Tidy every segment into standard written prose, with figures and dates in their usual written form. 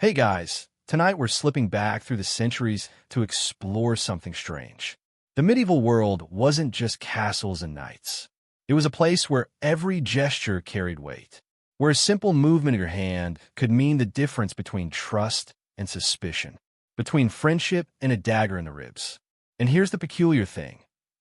Hey guys, tonight we're slipping back through the centuries to explore something strange. The medieval world wasn't just castles and knights. It was a place where every gesture carried weight, where a simple movement of your hand could mean the difference between trust and suspicion, between friendship and a dagger in the ribs. And here's the peculiar thing.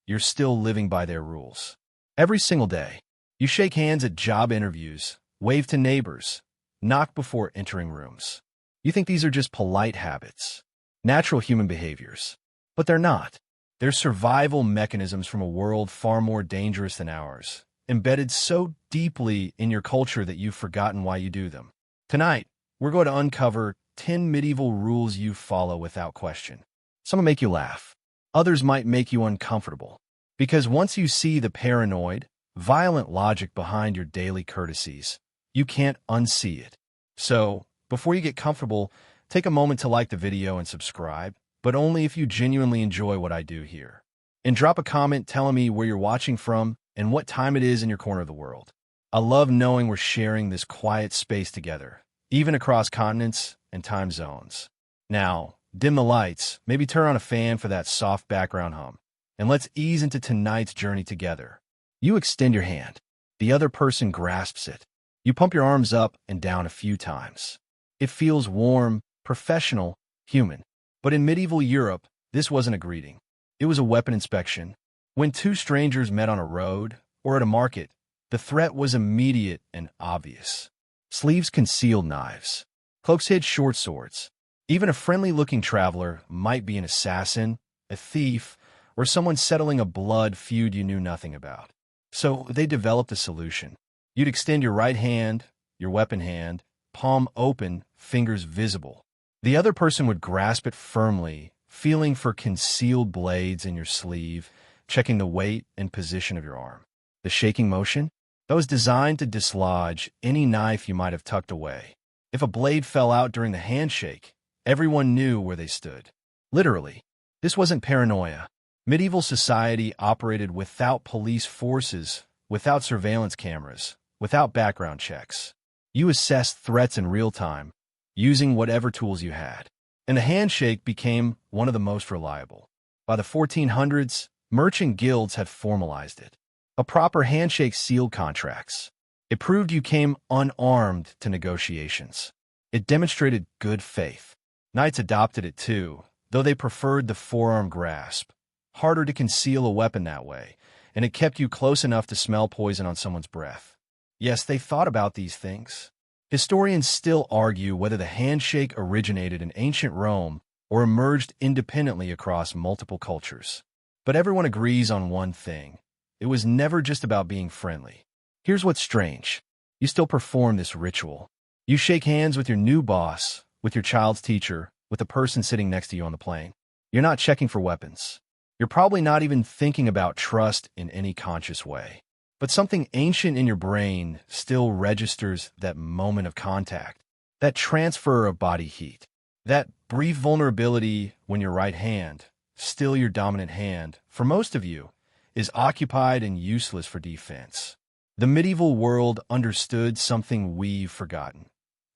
You're still living by their rules. Every single day, you shake hands at job interviews, wave to neighbors, knock before entering rooms. You think these are just polite habits, natural human behaviors. But they're not. They're survival mechanisms from a world far more dangerous than ours, embedded so deeply in your culture that you've forgotten why you do them. Tonight, we're going to uncover 10 medieval rules you follow without question. Some will make you laugh. Others might make you uncomfortable. Because once you see the paranoid, violent logic behind your daily courtesies, you can't unsee it. So, before you get comfortable, take a moment to like the video and subscribe, but only if you genuinely enjoy what I do here. And drop a comment telling me where you're watching from and what time it is in your corner of the world. I love knowing we're sharing this quiet space together, even across continents and time zones. Now, dim the lights, maybe turn on a fan for that soft background hum, and let's ease into tonight's journey together. You extend your hand. The other person grasps it. You pump your arms up and down a few times. It feels warm, professional, human. But in medieval Europe, this wasn't a greeting. It was a weapon inspection. When two strangers met on a road or at a market, the threat was immediate and obvious. Sleeves concealed knives. Cloaks hid short swords. Even a friendly-looking traveler might be an assassin, a thief, or someone settling a blood feud you knew nothing about. So they developed a solution. You'd extend your right hand, your weapon hand, palm open, fingers visible. The other person would grasp it firmly, feeling for concealed blades in your sleeve, checking the weight and position of your arm. The shaking motion? That was designed to dislodge any knife you might have tucked away. If a blade fell out during the handshake, everyone knew where they stood. Literally, this wasn't paranoia. Medieval society operated without police forces, without surveillance cameras, without background checks. You assessed threats in real time, using whatever tools you had. And the handshake became one of the most reliable. By the 1400s, merchant guilds had formalized it. A proper handshake sealed contracts. It proved you came unarmed to negotiations. It demonstrated good faith. Knights adopted it too, though they preferred the forearm grasp. Harder to conceal a weapon that way, and it kept you close enough to smell poison on someone's breath. Yes, they thought about these things. Historians still argue whether the handshake originated in ancient Rome or emerged independently across multiple cultures. But everyone agrees on one thing. It was never just about being friendly. Here's what's strange. You still perform this ritual. You shake hands with your new boss, with your child's teacher, with the person sitting next to you on the plane. You're not checking for weapons. You're probably not even thinking about trust in any conscious way. But something ancient in your brain still registers that moment of contact, that transfer of body heat, that brief vulnerability when your right hand, still your dominant hand, for most of you, is occupied and useless for defense. The medieval world understood something we've forgotten.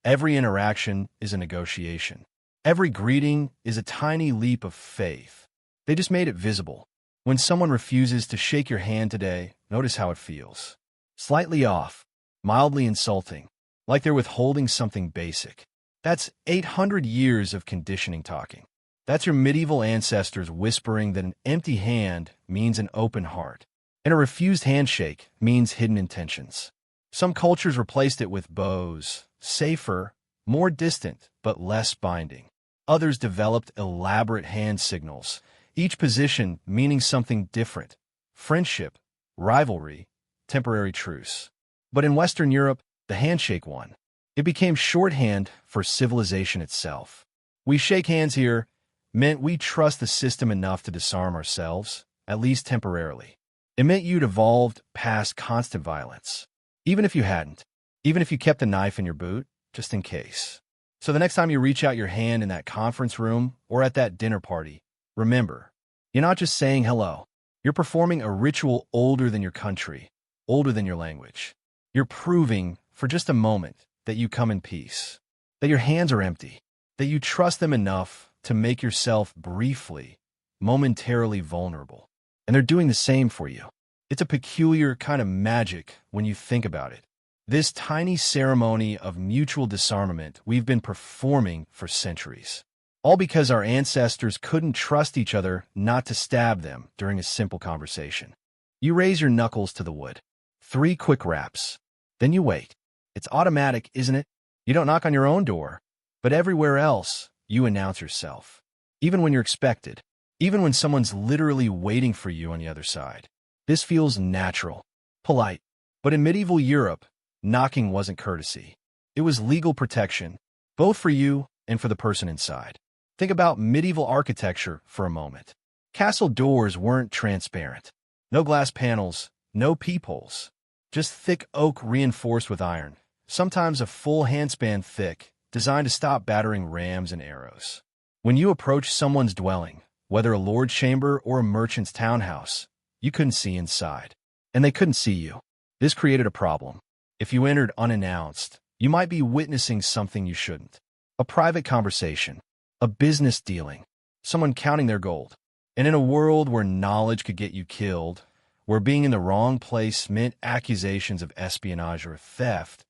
Every interaction is a negotiation. Every greeting is a tiny leap of faith. They just made it visible. When someone refuses to shake your hand today, notice how it feels. Slightly off, mildly insulting, like they're withholding something basic. That's 800 years of conditioning talking. That's your medieval ancestors whispering that an empty hand means an open heart, and a refused handshake means hidden intentions. Some cultures replaced it with bows, safer, more distant, but less binding. Others developed elaborate hand signals, each position meaning something different: friendship, rivalry, temporary truce. But in Western Europe, the handshake won. It became shorthand for civilization itself. We shake hands here meant we trust the system enough to disarm ourselves, at least temporarily. It meant you'd evolved past constant violence. Even if you hadn't. Even if you kept a knife in your boot, just in case. So the next time you reach out your hand in that conference room or at that dinner party, remember, you're not just saying hello. You're performing a ritual older than your country, older than your language. You're proving, for just a moment, that you come in peace, that your hands are empty, that you trust them enough to make yourself briefly, momentarily vulnerable. And they're doing the same for you. It's a peculiar kind of magic when you think about it. This tiny ceremony of mutual disarmament we've been performing for centuries. All because our ancestors couldn't trust each other not to stab them during a simple conversation. You raise your knuckles to the wood. 3 quick raps. Then you wait. It's automatic, isn't it? You don't knock on your own door, but everywhere else, you announce yourself. Even when you're expected. Even when someone's literally waiting for you on the other side. This feels natural, polite. But in medieval Europe, knocking wasn't courtesy. It was legal protection, both for you and for the person inside. Think about medieval architecture for a moment. Castle doors weren't transparent. No glass panels, no peepholes. Just thick oak reinforced with iron, sometimes a full handspan thick, designed to stop battering rams and arrows. When you approached someone's dwelling, whether a lord's chamber or a merchant's townhouse, you couldn't see inside. And they couldn't see you. This created a problem. If you entered unannounced, you might be witnessing something you shouldn't. A private conversation, a business dealing, someone counting their gold. And in a world where knowledge could get you killed, where being in the wrong place meant accusations of espionage or theft,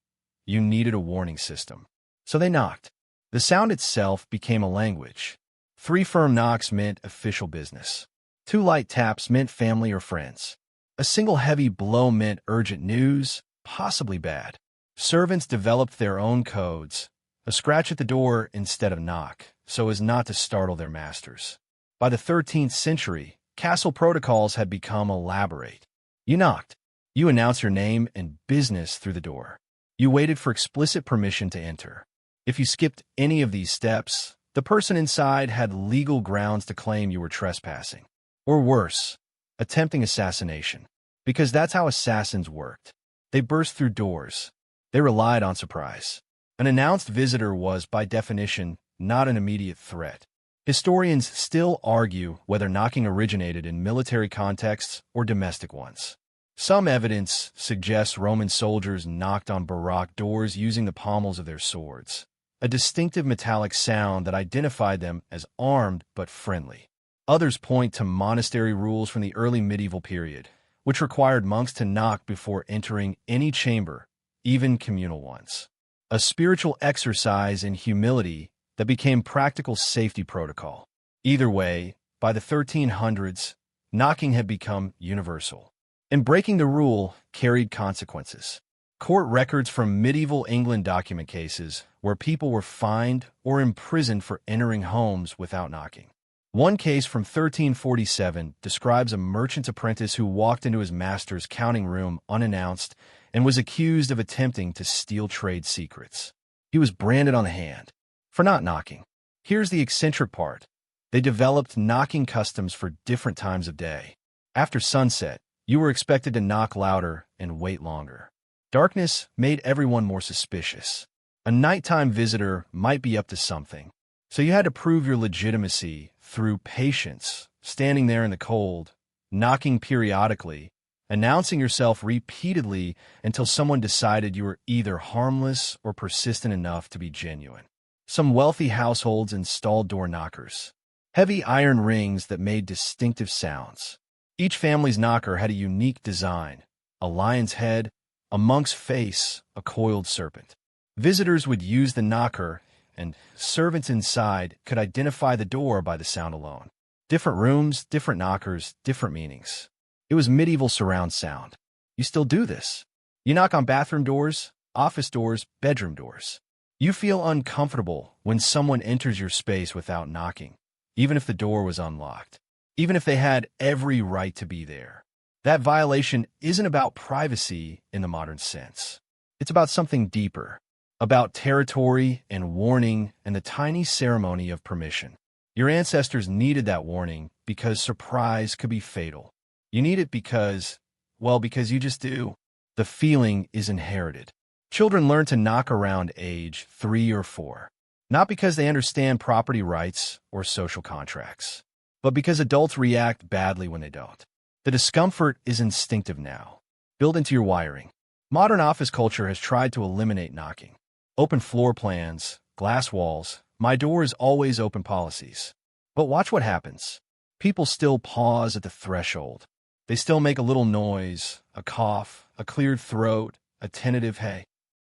you needed a warning system. So they knocked. The sound itself became a language. 3 firm knocks meant official business. 2 light taps meant family or friends. A single heavy blow meant urgent news, possibly bad. Servants developed their own codes, a scratch at the door instead of knock, so as not to startle their masters. By the 13th century, castle protocols had become elaborate. You knocked. You announced your name and business through the door. You waited for explicit permission to enter. If you skipped any of these steps, the person inside had legal grounds to claim you were trespassing. Or worse, attempting assassination. Because that's how assassins worked. They burst through doors. They relied on surprise. An announced visitor was, by definition, not an immediate threat. Historians still argue whether knocking originated in military contexts or domestic ones. Some evidence suggests Roman soldiers knocked on Baroque doors using the pommels of their swords, a distinctive metallic sound that identified them as armed but friendly. Others point to monastery rules from the early medieval period, which required monks to knock before entering any chamber, even communal ones. A spiritual exercise in humility that became practical safety protocol. Either way, by the 1300s, knocking had become universal. And breaking the rule carried consequences. Court records from medieval England document cases where people were fined or imprisoned for entering homes without knocking. One case from 1347 describes a merchant's apprentice who walked into his master's counting room unannounced and was accused of attempting to steal trade secrets. He was branded on the hand for not knocking. Here's the eccentric part. They developed knocking customs for different times of day. After sunset, you were expected to knock louder and wait longer. Darkness made everyone more suspicious. A nighttime visitor might be up to something, so you had to prove your legitimacy through patience, standing there in the cold, knocking periodically, announcing yourself repeatedly until someone decided you were either harmless or persistent enough to be genuine. Some wealthy households installed door knockers, heavy iron rings that made distinctive sounds. Each family's knocker had a unique design, a lion's head, a monk's face, a coiled serpent. Visitors would use the knocker, and servants inside could identify the door by the sound alone. Different rooms, different knockers, different meanings. It was medieval surround sound. You still do this. You knock on bathroom doors, office doors, bedroom doors. You feel uncomfortable when someone enters your space without knocking, even if the door was unlocked, even if they had every right to be there. That violation isn't about privacy in the modern sense. It's about something deeper, about territory and warning and the tiny ceremony of permission. Your ancestors needed that warning because surprise could be fatal. You need it because you just do. The feeling is inherited. Children learn to knock around age 3 or 4, not because they understand property rights or social contracts, but because adults react badly when they don't. The discomfort is instinctive now, built into your wiring. Modern office culture has tried to eliminate knocking. Open floor plans, glass walls, my door is always open policies. But watch what happens. People still pause at the threshold. They still make a little noise, a cough, a cleared throat, a tentative hey.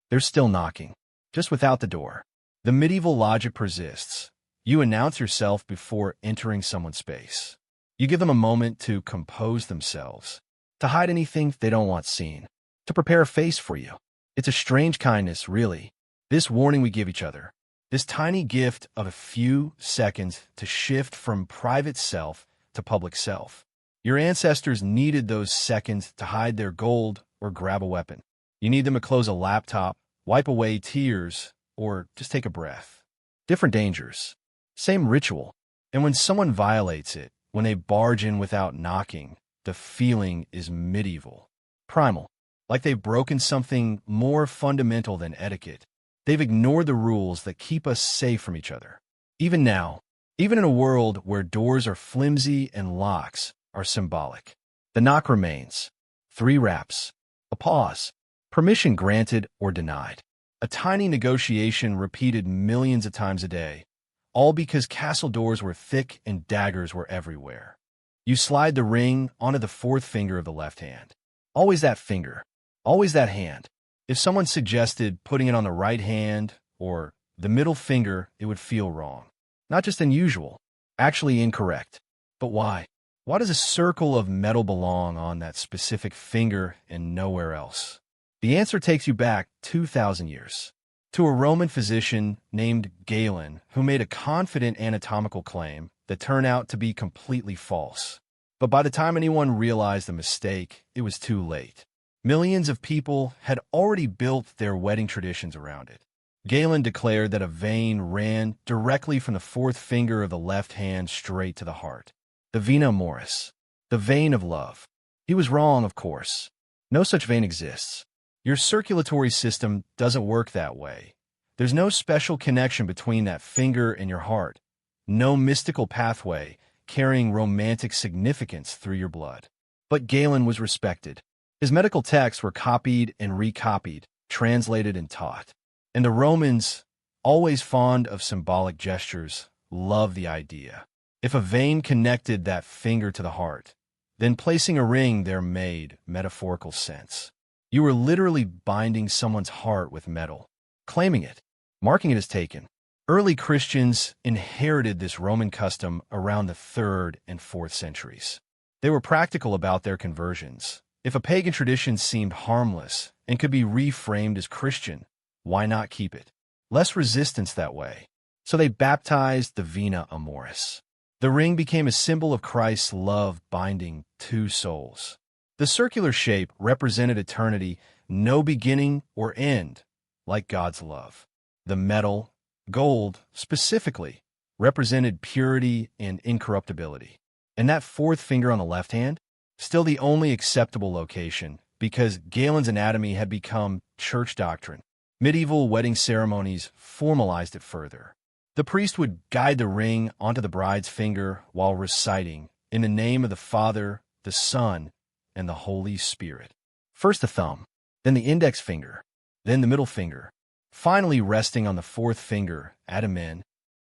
They're still knocking, just without the door. The medieval logic persists. You announce yourself before entering someone's space. You give them a moment to compose themselves, to hide anything they don't want seen, to prepare a face for you. It's a strange kindness, really. This warning we give each other, this tiny gift of a few seconds to shift from private self to public self. Your ancestors needed those seconds to hide their gold or grab a weapon. You need them to close a laptop, wipe away tears, or just take a breath. Different dangers, same ritual. And when someone violates it, when they barge in without knocking, the feeling is medieval, primal, like they've broken something more fundamental than etiquette. They've ignored the rules that keep us safe from each other. Even now, even in a world where doors are flimsy and locks are symbolic, the knock remains. 3 raps, a pause, permission granted or denied, a tiny negotiation repeated millions of times a day, all because castle doors were thick and daggers were everywhere. You slide the ring onto the 4th finger of the left hand. Always that finger, always that hand. If someone suggested putting it on the right hand or the middle finger, it would feel wrong. Not just unusual, actually incorrect. But why? Why does a circle of metal belong on that specific finger and nowhere else? The answer takes you back 2,000 years, to a Roman physician named Galen who made a confident anatomical claim that turned out to be completely false. But by the time anyone realized the mistake, it was too late. Millions of people had already built their wedding traditions around it. Galen declared that a vein ran directly from the 4th finger of the left hand straight to the heart. The vena amoris, the vein of love. He was wrong, of course. No such vein exists. Your circulatory system doesn't work that way. There's no special connection between that finger and your heart. No mystical pathway carrying romantic significance through your blood. But Galen was respected. His medical texts were copied and recopied, translated and taught. And the Romans, always fond of symbolic gestures, loved the idea. If a vein connected that finger to the heart, then placing a ring there made metaphorical sense. You were literally binding someone's heart with metal, claiming it, marking it as taken. Early Christians inherited this Roman custom around the 3rd and 4th centuries. They were practical about their conversions. If a pagan tradition seemed harmless and could be reframed as Christian, why not keep it? Less resistance that way. So they baptized the vena amoris. The ring became a symbol of Christ's love binding 2 souls. The circular shape represented eternity, no beginning or end, like God's love. The metal, gold specifically, represented purity and incorruptibility. And that 4th finger on the left hand, still the only acceptable location, because Galen's anatomy had become church doctrine. Medieval wedding ceremonies formalized it further. The priest would guide the ring onto the bride's finger while reciting, "In the name of the Father, the Son, and the Holy Spirit." First the thumb, then the index finger, then the middle finger, finally resting on the 4th finger at Amen.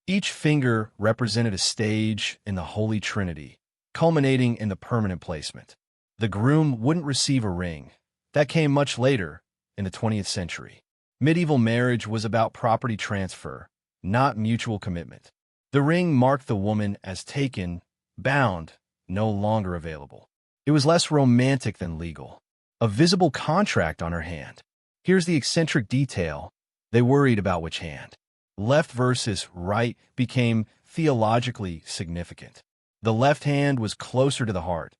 Each finger represented a stage in the Holy Trinity, culminating in the permanent placement. The groom wouldn't receive a ring. That came much later, in the 20th century. Medieval marriage was about property transfer, not mutual commitment. The ring marked the woman as taken, bound, no longer available. It was less romantic than legal. A visible contract on her hand. Here's the eccentric detail. They worried about which hand. Left versus right became theologically significant. The left hand was closer to the heart,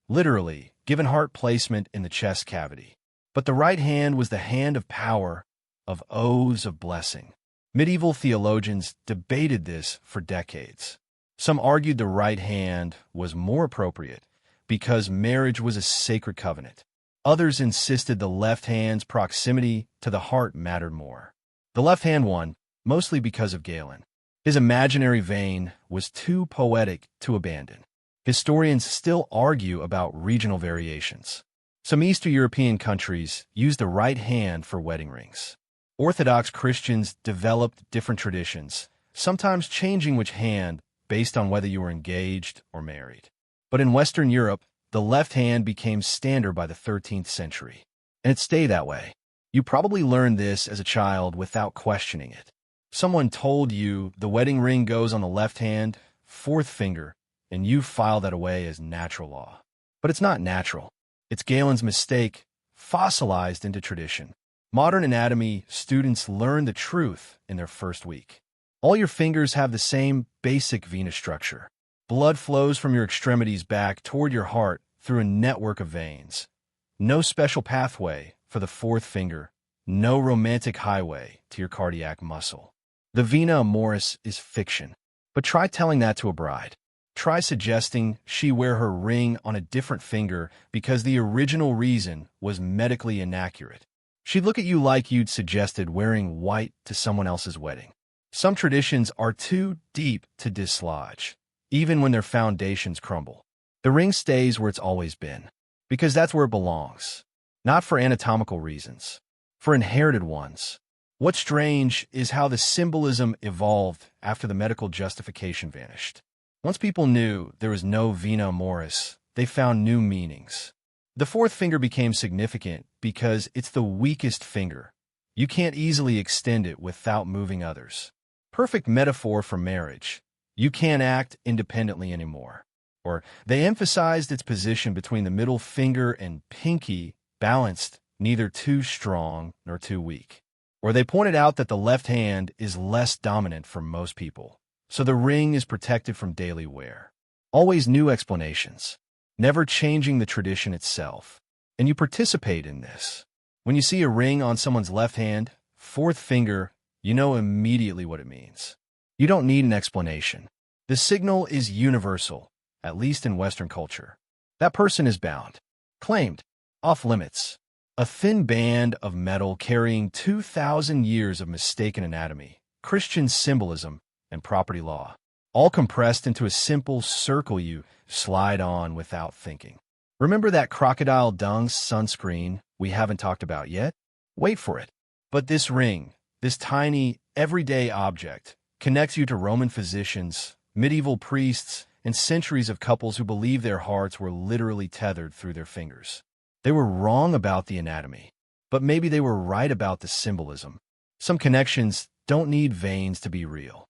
literally, given heart placement in the chest cavity. But the right hand was the hand of power, of oaths of blessing. Medieval theologians debated this for decades. Some argued the right hand was more appropriate because marriage was a sacred covenant. Others insisted the left hand's proximity to the heart mattered more. The left hand won, mostly because of Galen. His imaginary vein was too poetic to abandon. Historians still argue about regional variations. Some Eastern European countries use the right hand for wedding rings. Orthodox Christians developed different traditions, sometimes changing which hand based on whether you were engaged or married. But in Western Europe, the left hand became standard by the 13th century, and it stayed that way. You probably learned this as a child without questioning it. Someone told you the wedding ring goes on the left hand, fourth finger, and you file that away as natural law. But it's not natural. It's Galen's mistake, fossilized into tradition. Modern anatomy students learn the truth in their first week. All your fingers have the same basic venous structure. Blood flows from your extremities back toward your heart through a network of veins. No special pathway for the fourth finger, no romantic highway to your cardiac muscle. The vena amoris is fiction. But try telling that to a bride. Try suggesting she wear her ring on a different finger because the original reason was medically inaccurate. She'd look at you like you'd suggested wearing white to someone else's wedding. Some traditions are too deep to dislodge, even when their foundations crumble. The ring stays where it's always been, because that's where it belongs. Not for anatomical reasons, for inherited ones. What's strange is how the symbolism evolved after the medical justification vanished. Once people knew there was no vena amoris, they found new meanings. The fourth finger became significant because it's the weakest finger. You can't easily extend it without moving others. Perfect metaphor for marriage. You can't act independently anymore. Or they emphasized its position between the middle finger and pinky, balanced, neither too strong nor too weak. Or they pointed out that the left hand is less dominant for most people, so the ring is protected from daily wear. Always new explanations, never changing the tradition itself. And you participate in this. When you see a ring on someone's left hand, fourth finger, you know immediately what it means. You don't need an explanation. The signal is universal, at least in Western culture. That person is bound, claimed, off limits. A thin band of metal carrying 2,000 years of mistaken anatomy, Christian symbolism, and property law, all compressed into a simple circle you slide on without thinking. Remember that crocodile dung sunscreen we haven't talked about yet? Wait for it. But this ring, this tiny, everyday object, connects you to Roman physicians, medieval priests, and centuries of couples who believed their hearts were literally tethered through their fingers. They were wrong about the anatomy, but maybe they were right about the symbolism. Some connections don't need veins to be real.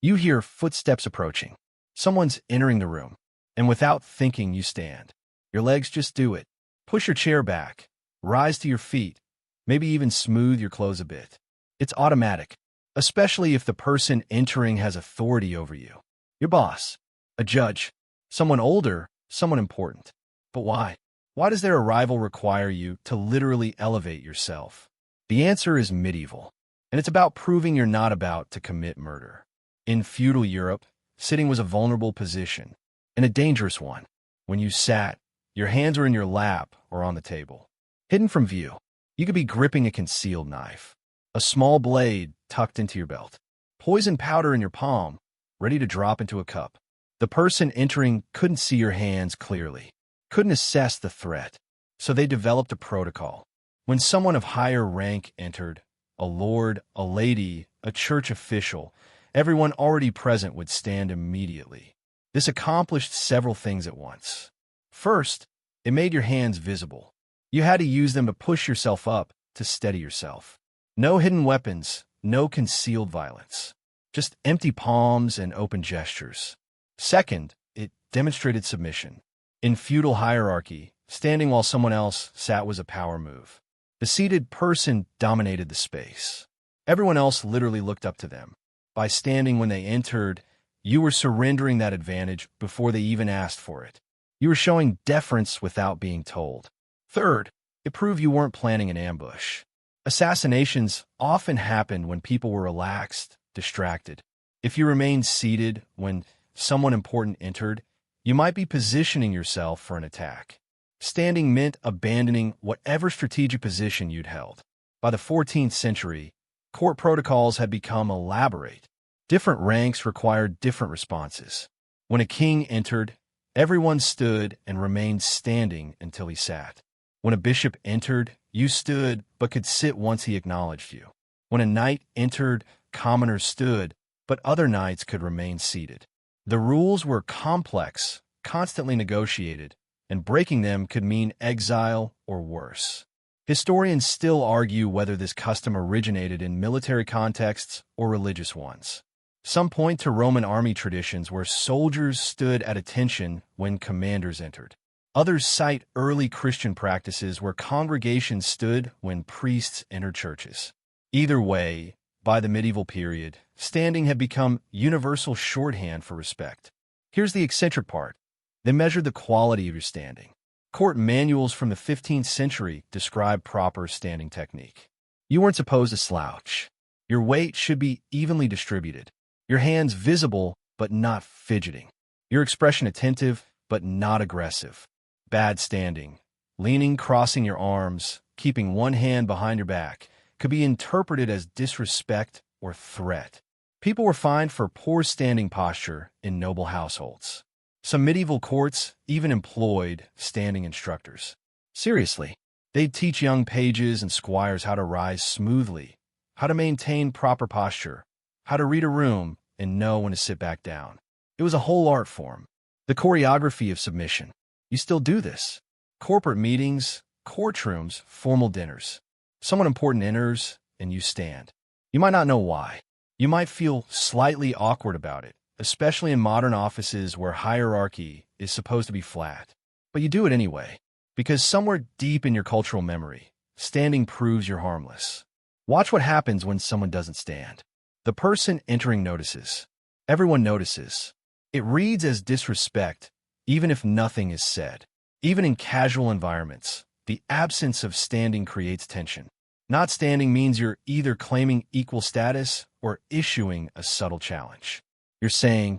You hear footsteps approaching. Someone's entering the room, and without thinking, you stand. Your legs just do it. Push your chair back, rise to your feet, maybe even smooth your clothes a bit. It's automatic, especially if the person entering has authority over you. Your boss, a judge, someone older, someone important. But why? Why does their arrival require you to literally elevate yourself? The answer is medieval, and it's about proving you're not about to commit murder. In feudal Europe, sitting was a vulnerable position, and a dangerous one. When you sat, your hands were in your lap or on the table. Hidden from view, you could be gripping a concealed knife, a small blade tucked into your belt, poison powder in your palm, ready to drop into a cup. The person entering couldn't see your hands clearly, couldn't assess the threat, so they developed a protocol. When someone of higher rank entered, a lord, a lady, a church official, everyone already present would stand immediately. This accomplished several things at once. First, it made your hands visible. You had to use them to push yourself up, to steady yourself. No hidden weapons, no concealed violence. Just empty palms and open gestures. Second, it demonstrated submission. In feudal hierarchy, standing while someone else sat was a power move. The seated person dominated the space. Everyone else literally looked up to them. By standing when they entered, you were surrendering that advantage before they even asked for it. You were showing deference without being told. Third, it proved you weren't planning an ambush. Assassinations often happened when people were relaxed, distracted. If you remained seated when someone important entered, you might be positioning yourself for an attack. Standing meant abandoning whatever strategic position you'd held. By the 14th century, court protocols had become elaborate. Different ranks required different responses. When a king entered, everyone stood and remained standing until he sat. When a bishop entered, you stood but could sit once he acknowledged you. When a knight entered, commoners stood but other nights could remain seated. The rules were complex, constantly negotiated, and breaking them could mean exile or worse. Historians still argue whether this custom originated in military contexts or religious ones. Some point to Roman army traditions where soldiers stood at attention when commanders entered. Others cite early Christian practices where congregations stood when priests entered churches. Either way, by the medieval period, standing had become universal shorthand for respect. Here's the eccentric part. They measured the quality of your standing. Court manuals from the 15th century describe proper standing technique. You weren't supposed to slouch. Your weight should be evenly distributed. Your hands visible, but not fidgeting. Your expression attentive, but not aggressive. Bad standing, leaning, crossing your arms, keeping one hand behind your back, could be interpreted as disrespect or threat. People were fined for poor standing posture in noble households. Some medieval courts even employed standing instructors. Seriously, they'd teach young pages and squires how to rise smoothly, how to maintain proper posture, how to read a room and know when to sit back down. It was a whole art form. The choreography of submission. You still do this. Corporate meetings, courtrooms, formal dinners. Someone important enters, and you stand. You might not know why. You might feel slightly awkward about it, especially in modern offices where hierarchy is supposed to be flat. But you do it anyway, because somewhere deep in your cultural memory, standing proves you're harmless. Watch what happens when someone doesn't stand. The person entering notices. Everyone notices. It reads as disrespect, even if nothing is said. Even in casual environments, the absence of standing creates tension. Not standing means you're either claiming equal status or issuing a subtle challenge. You're saying,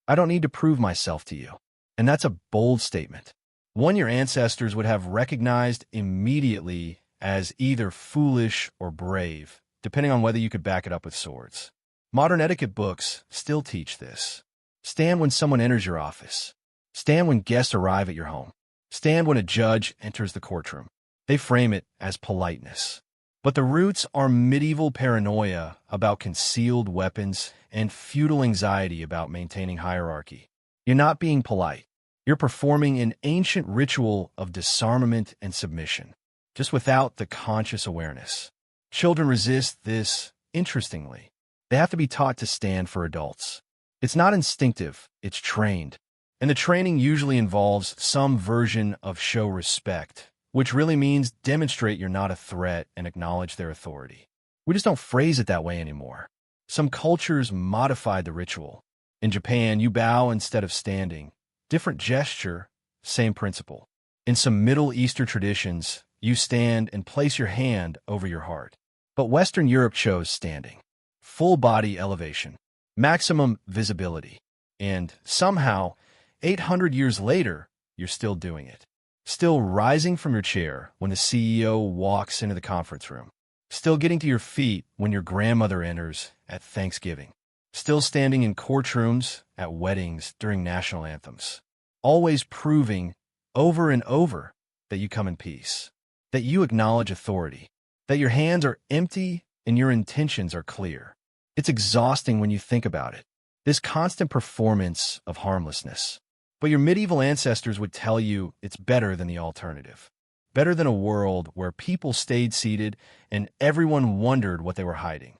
I don't need to prove myself to you. And that's a bold statement. One your ancestors would have recognized immediately as either foolish or brave, depending on whether you could back it up with swords. Modern etiquette books still teach this. Stand when someone enters your office. Stand when guests arrive at your home. Stand when a judge enters the courtroom. They frame it as politeness. But the roots are medieval paranoia about concealed weapons and feudal anxiety about maintaining hierarchy. You're not being polite. You're performing an ancient ritual of disarmament and submission, just without the conscious awareness. Children resist this, interestingly. They have to be taught to stand for adults. It's not instinctive, it's trained. And the training usually involves some version of show respect, which really means demonstrate you're not a threat and acknowledge their authority. We just don't phrase it that way anymore. Some cultures modified the ritual. In Japan, you bow instead of standing. Different gesture, same principle. In some Middle Eastern traditions, you stand and place your hand over your heart. But Western Europe chose standing. Full body elevation, maximum visibility. And somehow, 800 years later, you're still doing it. Still rising from your chair when the CEO walks into the conference room. Still getting to your feet when your grandmother enters at Thanksgiving. Still standing in courtrooms, at weddings, during national anthems. Always proving, over and over, that you come in peace. That you acknowledge authority. That your hands are empty and your intentions are clear. It's exhausting when you think about it. This constant performance of harmlessness. But your medieval ancestors would tell you it's better than the alternative. Better than a world where people stayed seated and everyone wondered what they were hiding.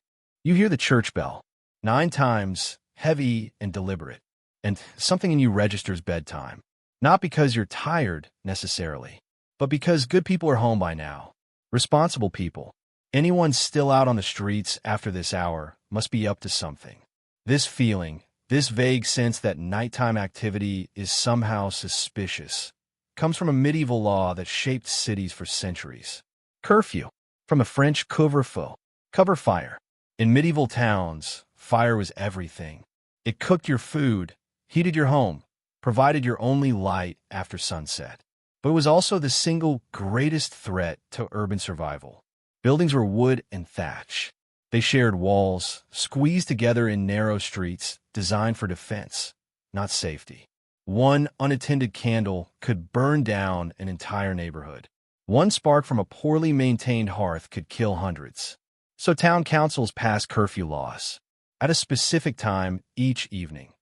You hear the church bell, 9 times, heavy and deliberate, and something in you registers bedtime. Not because you're tired, necessarily, but because good people are home by now. Responsible people. Anyone still out on the streets after this hour must be up to something. This feeling, this vague sense that nighttime activity is somehow suspicious, comes from a medieval law that shaped cities for centuries. Curfew, from a French couvre-feu, cover fire. In medieval towns, fire was everything. It cooked your food, heated your home, provided your only light after sunset. But it was also the single greatest threat to urban survival. Buildings were wood and thatch. They shared walls, squeezed together in narrow streets, designed for defense, not safety. One unattended candle could burn down an entire neighborhood. One spark from a poorly maintained hearth could kill hundreds. So town councils passed curfew laws. at a specific time each evening,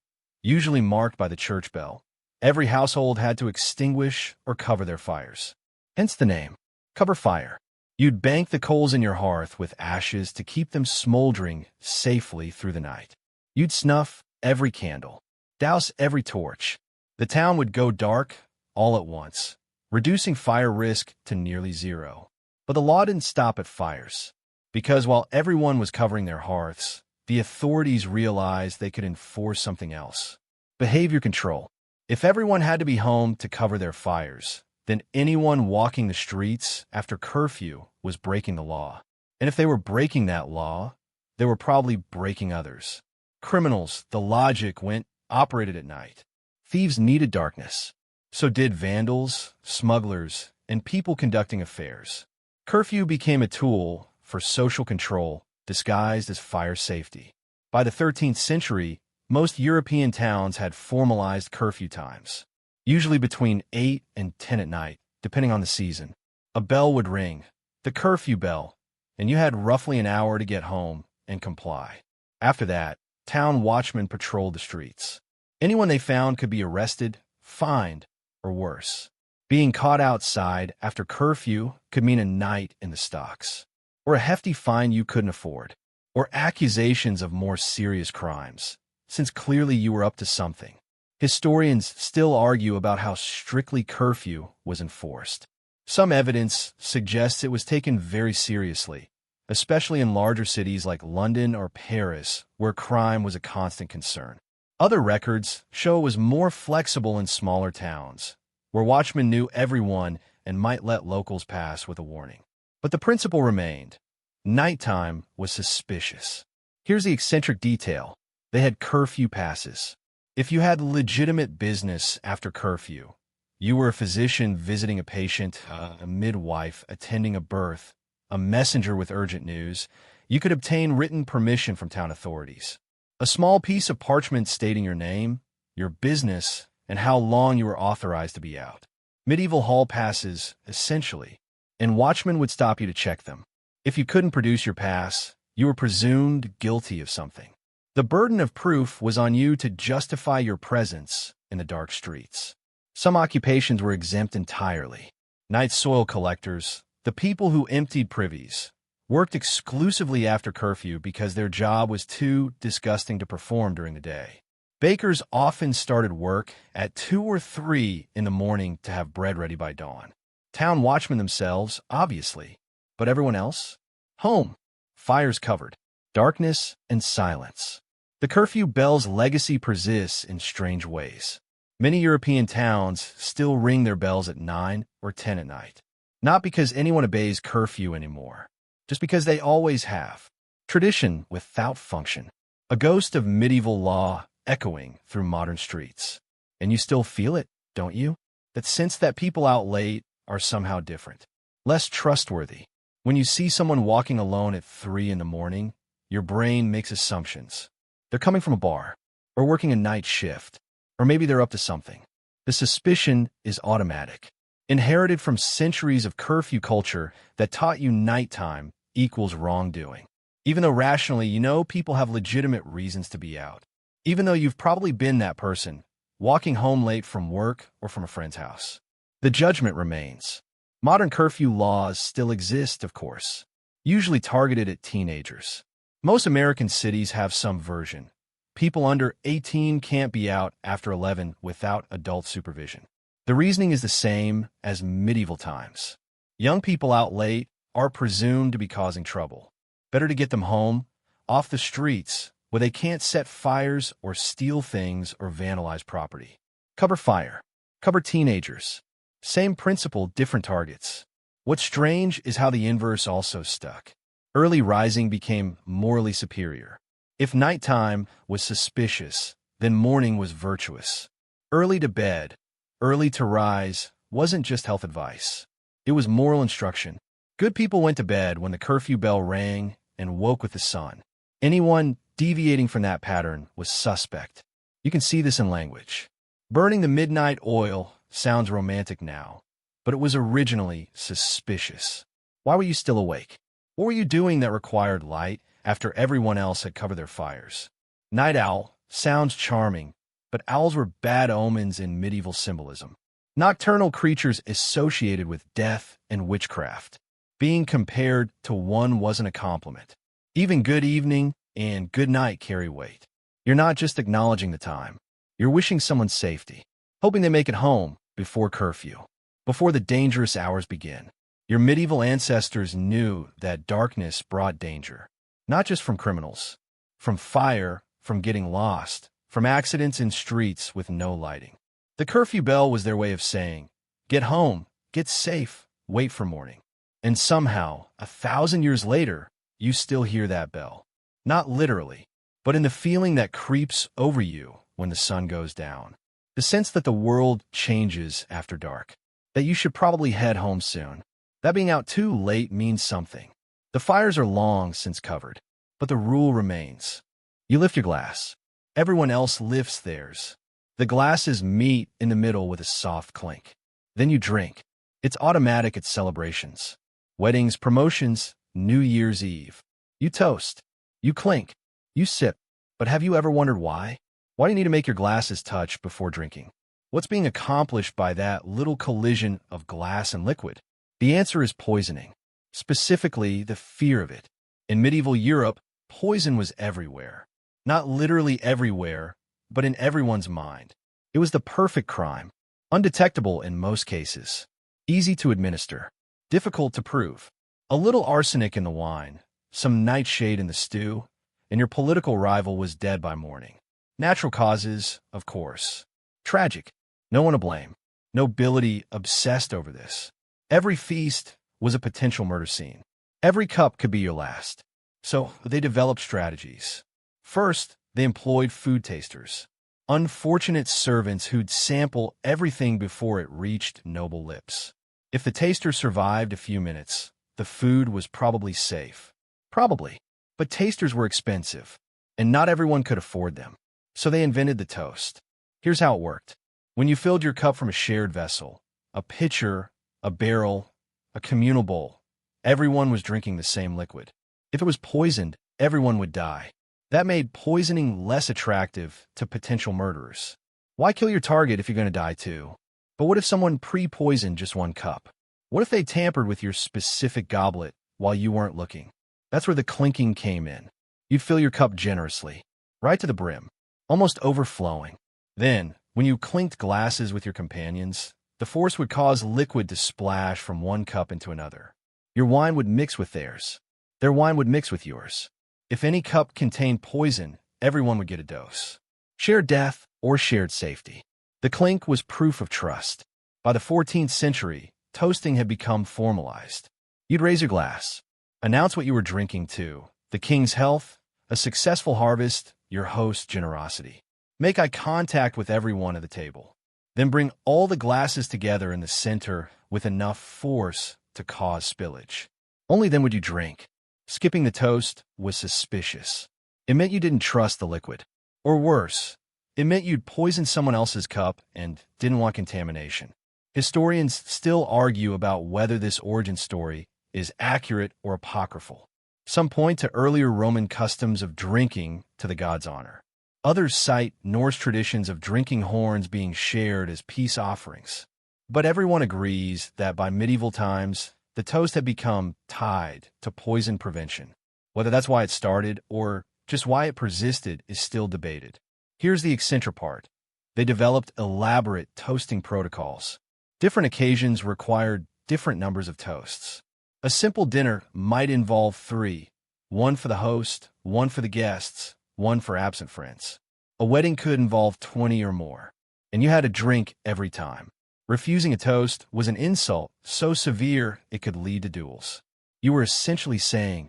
usually marked by the church bell. Every household had to extinguish or cover their fires. Hence the name, cover fire. You'd bank the coals in your hearth with ashes to keep them smoldering safely through the night. You'd snuff every candle, douse every torch. The town would go dark all at once, reducing fire risk to nearly zero. But the law didn't stop at fires, because while everyone was covering their hearths, the authorities realized they could enforce something else: behavior control. If everyone had to be home to cover their fires, then anyone walking the streets after curfew was breaking the law. And if they were breaking that law, they were probably breaking others. Criminals, the logic went, operated at night. Thieves needed darkness. So did vandals, smugglers, and people conducting affairs. Curfew became a tool for social control disguised as fire safety. By the 13th century, most European towns had formalized curfew times, usually between 8 and 10 at night, depending on the season. A bell would ring, the curfew bell, and you had roughly an hour to get home and comply. After that, town watchmen patrolled the streets. Anyone they found could be arrested, fined, or worse. Being caught outside after curfew could mean a night in the stocks, or a hefty fine you couldn't afford, or accusations of more serious crimes, since clearly you were up to something. Historians still argue about how strictly curfew was enforced. Some evidence suggests it was taken very seriously, especially in larger cities like London or Paris, where crime was a constant concern. Other records show it was more flexible in smaller towns, where watchmen knew everyone and might let locals pass with a warning. But the principle remained. Nighttime was suspicious. Here's the eccentric detail. They had curfew passes. If you had legitimate business after curfew, you were a physician visiting a patient, a midwife attending a birth, a messenger with urgent news, you could obtain written permission from town authorities. A small piece of parchment stating your name, your business, and how long you were authorized to be out. Medieval hall passes, essentially, and watchmen would stop you to check them. If you couldn't produce your pass, you were presumed guilty of something. The burden of proof was on you to justify your presence in the dark streets. Some occupations were exempt entirely. Night soil collectors, the people who emptied privies, worked exclusively after curfew because their job was too disgusting to perform during the day. Bakers often started work at 2 or 3 in the morning to have bread ready by dawn. Town watchmen themselves, obviously. But everyone else? Home. Fires covered. Darkness and silence. The curfew bell's legacy persists in strange ways. Many European towns still ring their bells at 9 or 10 at night. Not because anyone obeys curfew anymore, just because they always have. Tradition without function. A ghost of medieval law echoing through modern streets. And you still feel it, don't you? That sense that people out late are somehow different, less trustworthy. When you see someone walking alone at 3 in the morning, your brain makes assumptions. They're coming from a bar, or working a night shift, or maybe they're up to something. The suspicion is automatic, inherited from centuries of curfew culture that taught you nighttime equals wrongdoing. Even though rationally you know people have legitimate reasons to be out. Even though you've probably been that person, walking home late from work or from a friend's house. The judgment remains. Modern curfew laws still exist, of course, usually targeted at teenagers. Most American cities have some version. People under 18 can't be out after 11 without adult supervision. The reasoning is the same as medieval times. Young people out late are presumed to be causing trouble. Better to get them home, off the streets, where they can't set fires or steal things or vandalize property. Cover fire. Cover teenagers. Same principle, different targets. What's strange is how the inverse also stuck. Early rising became morally superior. If nighttime was suspicious, then morning was virtuous. Early to bed, early to rise wasn't just health advice. It was moral instruction. Good people went to bed when the curfew bell rang and woke with the sun. Anyone deviating from that pattern was suspect. You can see this in language. Burning the midnight oil sounds romantic now, but it was originally suspicious. Why were you still awake? What were you doing that required light after everyone else had covered their fires. Night owl sounds charming, but owls were bad omens in medieval symbolism. Nocturnal creatures associated with death and witchcraft. Being compared to one wasn't a compliment. Even good evening and good night carry weight. You're not just acknowledging the time. You're wishing someone safety, hoping they make it home before curfew, before the dangerous hours begin. Your medieval ancestors knew that darkness brought danger, not just from criminals, from fire, from getting lost, from accidents in streets with no lighting. The curfew bell was their way of saying, get home, get safe, wait for morning. And somehow, 1,000 years later, you still hear that bell. Not literally, but in the feeling that creeps over you when the sun goes down. The sense that the world changes after dark, that you should probably head home soon. That being out too late means something. The fires are long since covered, but the rule remains. You lift your glass. Everyone else lifts theirs. The glasses meet in the middle with a soft clink. Then you drink. It's automatic at celebrations. Weddings, promotions, New Year's Eve. You toast. You clink. You sip. But have you ever wondered why? Why do you need to make your glasses touch before drinking? What's being accomplished by that little collision of glass and liquid? The answer is poisoning. Specifically, the fear of it. In medieval Europe, poison was everywhere. Not literally everywhere, but in everyone's mind. It was the perfect crime, undetectable in most cases, easy to administer, difficult to prove. A little arsenic in the wine, some nightshade in the stew, and your political rival was dead by morning. Natural causes, of course. Tragic. No one to blame. Nobility obsessed over this. Every feast was a potential murder scene. Every cup could be your last. So they developed strategies. First, they employed food tasters, unfortunate servants who'd sample everything before it reached noble lips. If the taster survived a few minutes, the food was probably safe. Probably. But tasters were expensive, and not everyone could afford them. So they invented the toast. Here's how it worked. When you filled your cup from a shared vessel, a pitcher, a barrel, a communal bowl, everyone was drinking the same liquid. If it was poisoned, everyone would die. That made poisoning less attractive to potential murderers. Why kill your target if you're going to die too? But what if someone pre-poisoned just one cup? What if they tampered with your specific goblet while you weren't looking? That's where the clinking came in. You'd fill your cup generously, right to the brim, almost overflowing. Then, when you clinked glasses with your companions, the force would cause liquid to splash from one cup into another. Your wine would mix with theirs. Their wine would mix with yours. If any cup contained poison, everyone would get a dose. Shared death or shared safety. The clink was proof of trust. By the 14th century, toasting had become formalized. You'd raise your glass, announce what you were drinking to, the king's health, a successful harvest, your host's generosity. Make eye contact with everyone at the table. Then bring all the glasses together in the center with enough force to cause spillage. Only then would you drink. Skipping the toast was suspicious. It meant you didn't trust the liquid. Or worse, it meant you'd poisoned someone else's cup and didn't want contamination. Historians still argue about whether this origin story is accurate or apocryphal. Some point to earlier Roman customs of drinking to the gods' honor. Others cite Norse traditions of drinking horns being shared as peace offerings. But everyone agrees that by medieval times, the toast had become tied to poison prevention. Whether that's why it started or just why it persisted is still debated. Here's the eccentric part. They developed elaborate toasting protocols. Different occasions required different numbers of toasts. A simple dinner might involve 3, one for the host, one for the guests, one for absent friends. A wedding could involve 20 or more, and you had to drink every time. Refusing a toast was an insult so severe it could lead to duels. You were essentially saying,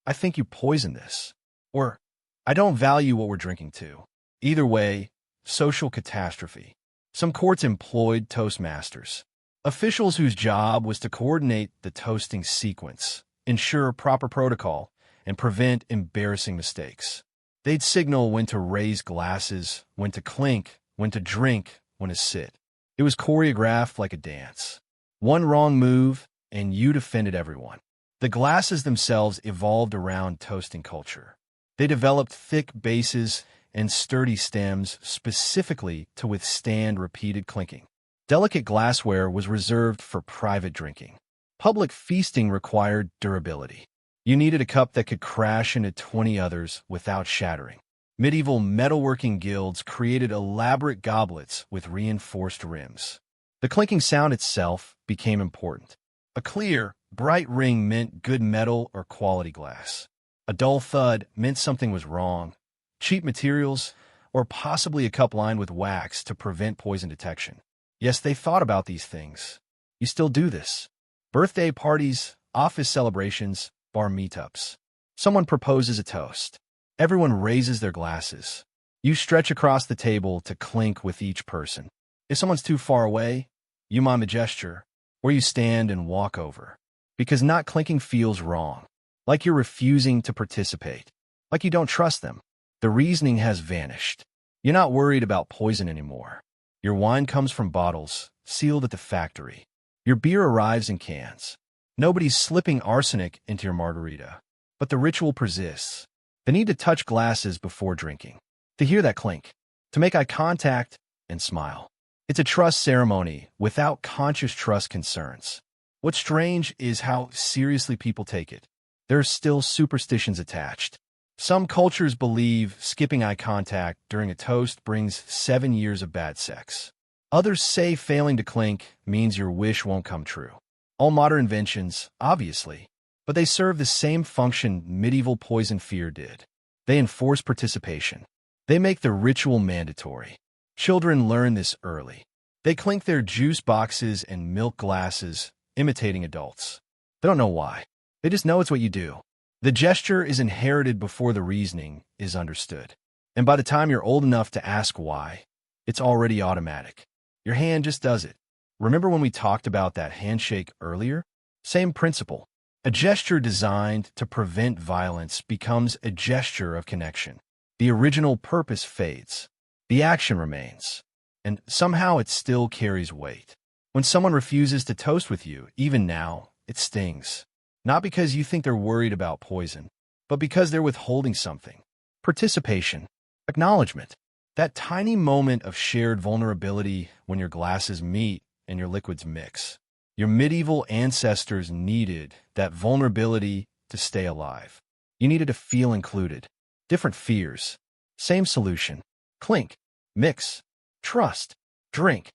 I think you poisoned this, or I don't value what we're drinking to. Either way, social catastrophe. Some courts employed toastmasters, officials whose job was to coordinate the toasting sequence, ensure proper protocol, and prevent embarrassing mistakes. They'd signal when to raise glasses, when to clink, when to drink, when to sit. It was choreographed like a dance. One wrong move, and you'd offended everyone. The glasses themselves evolved around toasting culture. They developed thick bases and sturdy stems specifically to withstand repeated clinking. Delicate glassware was reserved for private drinking. Public feasting required durability. You needed a cup that could crash into 20 others without shattering. Medieval metalworking guilds created elaborate goblets with reinforced rims. The clinking sound itself became important. A clear, bright ring meant good metal or quality glass. A dull thud meant something was wrong. Cheap materials, or possibly a cup lined with wax to prevent poison detection. Yes, they thought about these things. You still do this. Birthday parties, office celebrations, bar meetups. Someone proposes a toast. Everyone raises their glasses. You stretch across the table to clink with each person. If someone's too far away, you mime a gesture, or you stand and walk over. Because not clinking feels wrong. Like you're refusing to participate. Like you don't trust them. The reasoning has vanished. You're not worried about poison anymore. Your wine comes from bottles, sealed at the factory. Your beer arrives in cans. Nobody's slipping arsenic into your margarita. But the ritual persists. The need to touch glasses before drinking. To hear that clink. To make eye contact and smile. It's a trust ceremony without conscious trust concerns. What's strange is how seriously people take it. There are still superstitions attached. Some cultures believe skipping eye contact during a toast brings 7 years of bad sex. Others say failing to clink means your wish won't come true. All modern inventions, obviously, but they serve the same function medieval poison fear did. They enforce participation. They make the ritual mandatory. Children learn this early. They clink their juice boxes and milk glasses, imitating adults. They don't know why. They just know it's what you do. The gesture is inherited before the reasoning is understood. And by the time you're old enough to ask why, it's already automatic. Your hand just does it. Remember when we talked about that handshake earlier? Same principle. A gesture designed to prevent violence becomes a gesture of connection. The original purpose fades. The action remains. And somehow it still carries weight. When someone refuses to toast with you, even now, it stings. Not because you think they're worried about poison, but because they're withholding something. Participation. Acknowledgement. That tiny moment of shared vulnerability when your glasses meet and your liquids mix. Your medieval ancestors needed that vulnerability to stay alive. You needed to feel included. Different fears. Same solution. Clink. Mix. Trust. Drink.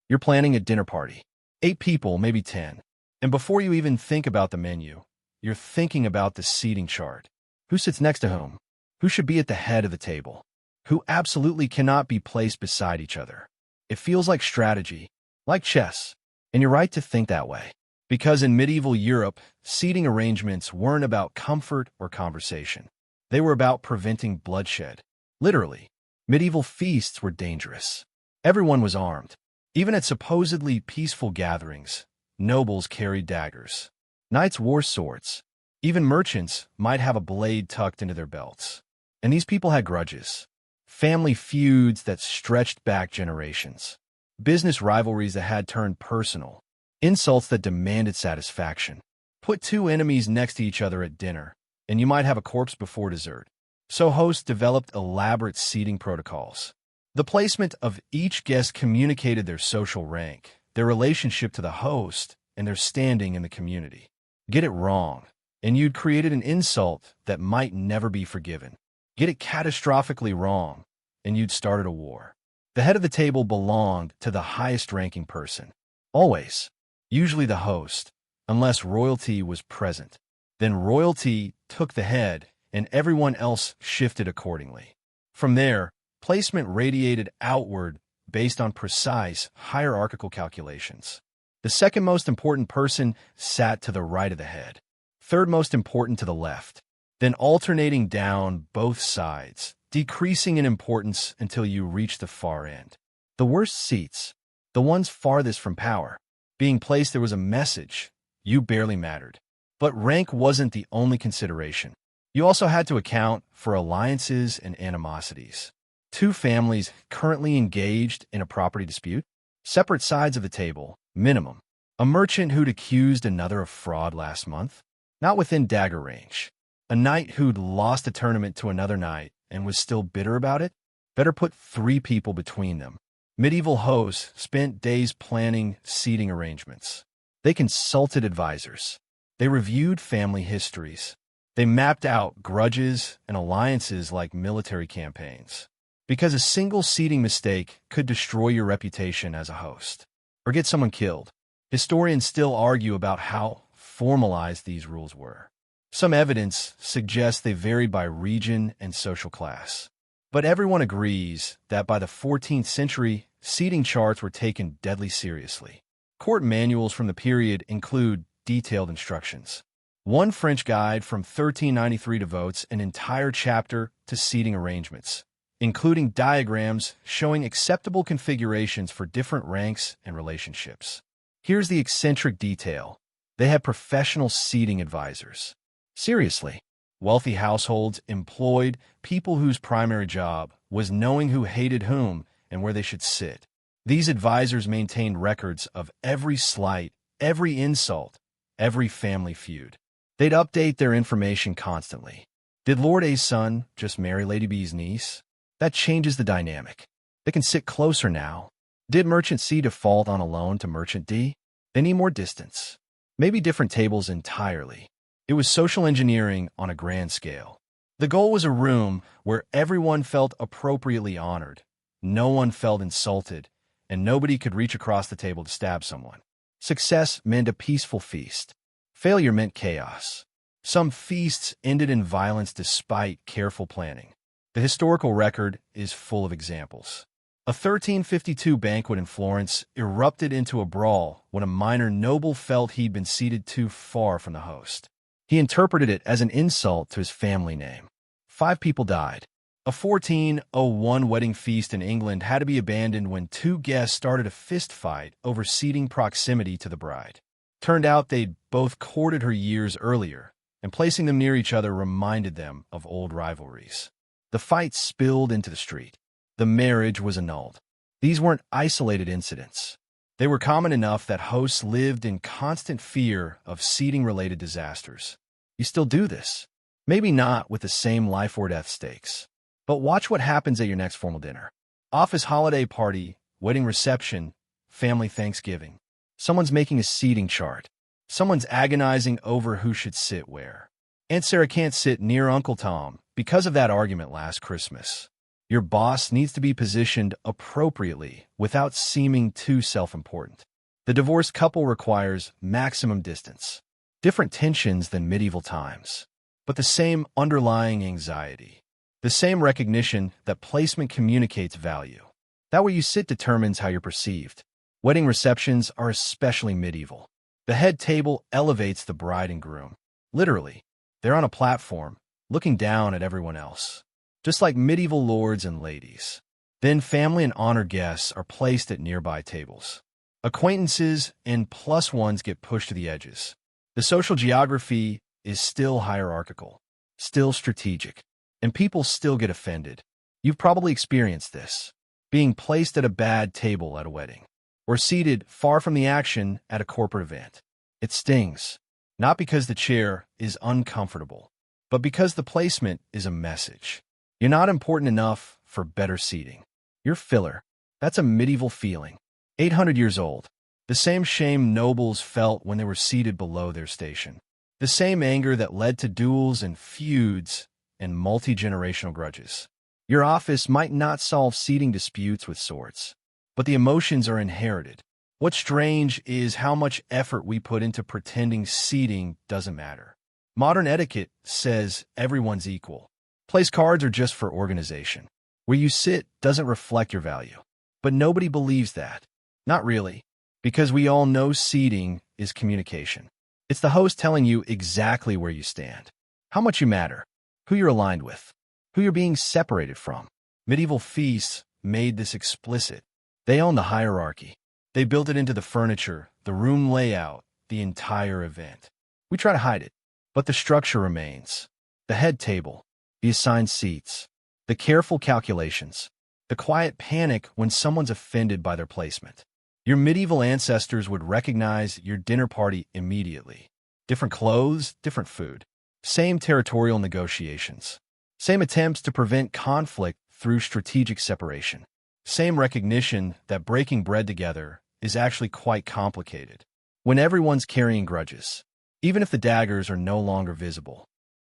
You're planning a dinner party. 8 people, maybe 10. And before you even think about the menu, you're thinking about the seating chart. Who sits next to whom? Who should be at the head of the table? Who absolutely cannot be placed beside each other? It feels like strategy, like chess. And you're right to think that way. Because in medieval Europe, seating arrangements weren't about comfort or conversation. They were about preventing bloodshed. Literally, medieval feasts were dangerous. Everyone was armed. Even at supposedly peaceful gatherings, nobles carried daggers. Knights wore swords. Even merchants might have a blade tucked into their belts. And these people had grudges. Family feuds that stretched back generations. Business rivalries that had turned personal. Insults that demanded satisfaction. Put 2 enemies next to each other at dinner, and you might have a corpse before dessert. So hosts developed elaborate seating protocols. The placement of each guest communicated their social rank, their relationship to the host, and their standing in the community. Get it wrong, and you'd created an insult that might never be forgiven. Get it catastrophically wrong, and you'd started a war. The head of the table belonged to the highest-ranking person. Always. Usually the host, unless royalty was present. Then royalty took the head, and everyone else shifted accordingly. From there, placement radiated outward based on precise hierarchical calculations. The second most important person sat to the right of the head. Third most important to the left. Then alternating down both sides, decreasing in importance until you reach the far end. The worst seats, the ones farthest from power. Being placed there was a message. You barely mattered. But rank wasn't the only consideration. You also had to account for alliances and animosities. 2 families currently engaged in a property dispute. Separate sides of the table, minimum. A merchant who'd accused another of fraud last month. not within dagger range. A knight who'd lost a tournament to another knight and was still bitter about it? Better put 3 people between them. Medieval hosts spent days planning seating arrangements. They consulted advisors. They reviewed family histories. They mapped out grudges and alliances like military campaigns. Because a single seating mistake could destroy your reputation as a host or get someone killed. Historians still argue about how formalized these rules were. Some evidence suggests they varied by region and social class. But everyone agrees that by the 14th century, seating charts were taken deadly seriously. Court manuals from the period include detailed instructions. One French guide from 1393 devotes an entire chapter to seating arrangements, including diagrams showing acceptable configurations for different ranks and relationships. Here's the eccentric detail. They had professional seating advisors. Seriously, wealthy households employed people whose primary job was knowing who hated whom and where they should sit. These advisors maintained records of every slight, every insult, every family feud. They'd update their information constantly. Did Lord A's son just marry Lady B's niece? That changes the dynamic. They can sit closer now. Did Merchant C default on a loan to Merchant D? They need more distance. Maybe different tables entirely. It was social engineering on a grand scale. The goal was a room where everyone felt appropriately honored, no one felt insulted, and nobody could reach across the table to stab someone. Success meant a peaceful feast. Failure meant chaos. Some feasts ended in violence despite careful planning. The historical record is full of examples. A 1352 banquet in Florence erupted into a brawl when a minor noble felt he'd been seated too far from the host. He interpreted it as an insult to his family name. 5 people died. A 1401 wedding feast in England had to be abandoned when 2 guests started a fist fight over seating proximity to the bride. Turned out they'd both courted her years earlier, and placing them near each other reminded them of old rivalries. The fight spilled into the street. The marriage was annulled. These weren't isolated incidents. They were common enough that hosts lived in constant fear of seating-related disasters. You still do this. Maybe not with the same life-or-death stakes. But watch what happens at your next formal dinner. Office holiday party, wedding reception, family Thanksgiving. Someone's making a seating chart. Someone's agonizing over who should sit where. Aunt Sarah can't sit near Uncle Tom because of that argument last Christmas. Your boss needs to be positioned appropriately without seeming too self-important. The divorced couple requires maximum distance. Different tensions than medieval times, but the same underlying anxiety. The same recognition that placement communicates value. That where you sit determines how you're perceived. Wedding receptions are especially medieval. The head table elevates the bride and groom. Literally, they're on a platform, looking down at everyone else. Just like medieval lords and ladies. Then family and honored guests are placed at nearby tables. Acquaintances and plus ones get pushed to the edges. The social geography is still hierarchical, still strategic, and people still get offended. You've probably experienced this, being placed at a bad table at a wedding, or seated far from the action at a corporate event. It stings, not because the chair is uncomfortable, but because the placement is a message. You're not important enough for better seating. You're filler. That's a medieval feeling. 800 years old. The same shame nobles felt when they were seated below their station. The same anger that led to duels and feuds and multi-generational grudges. Your office might not solve seating disputes with swords, but the emotions are inherited. What's strange is how much effort we put into pretending seating doesn't matter. Modern etiquette says everyone's equal. Place cards are just for organization. Where you sit doesn't reflect your value. But nobody believes that. Not really. Because we all know seating is communication. It's the host telling you exactly where you stand, how much you matter, who you're aligned with, who you're being separated from. Medieval feasts made this explicit. They own the hierarchy. They built it into the furniture, the room layout, the entire event. We try to hide it, but the structure remains. The head table, the assigned seats, the careful calculations, the quiet panic when someone's offended by their placement. Your medieval ancestors would recognize your dinner party immediately. Different clothes, different food. Same territorial negotiations. Same attempts to prevent conflict through strategic separation. Same recognition that breaking bread together is actually quite complicated. When everyone's carrying grudges, even if the daggers are no longer visible,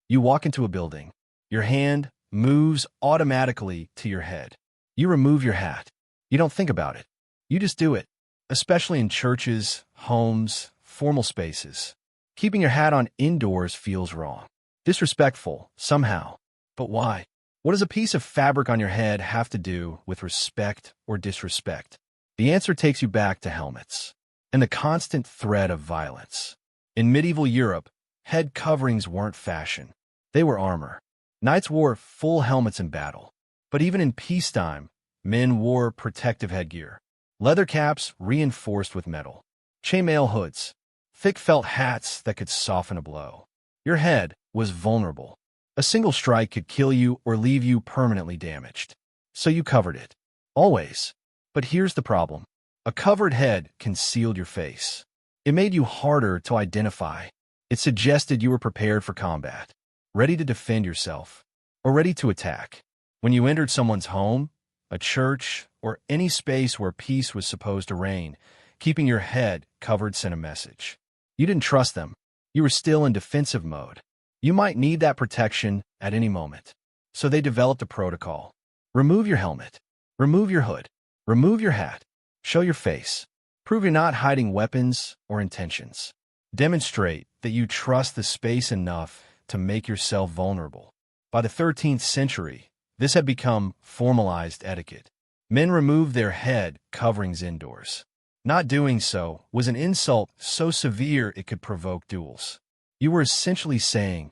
you walk into a building. Your hand moves automatically to your head. You remove your hat. You don't think about it. You just do it, especially in churches, homes, formal spaces. Keeping your hat on indoors feels wrong. Disrespectful, somehow. But why? What does a piece of fabric on your head have to do with respect or disrespect? The answer takes you back to helmets and the constant threat of violence. In medieval Europe, head coverings weren't fashion. They were armor. Knights wore full helmets in battle. But even in peacetime, men wore protective headgear. Leather caps reinforced with metal. Chainmail hoods. Thick felt hats that could soften a blow. Your head was vulnerable. A single strike could kill you or leave you permanently damaged. So you covered it. Always. But here's the problem. A covered head concealed your face. It made you harder to identify. It suggested you were prepared for combat, ready to defend yourself, or ready to attack. When you entered someone's home, a church, or any space where peace was supposed to reign, keeping your head covered sent a message. You didn't trust them. You were still in defensive mode. You might need that protection at any moment. So they developed a protocol. Remove your helmet. Remove your hood. Remove your hat. Show your face. Prove you're not hiding weapons or intentions. Demonstrate that you trust the space enough to make yourself vulnerable. By the 13th century, this had become formalized etiquette. Men removed their head coverings indoors. Not doing so was an insult so severe it could provoke duels. You were essentially saying,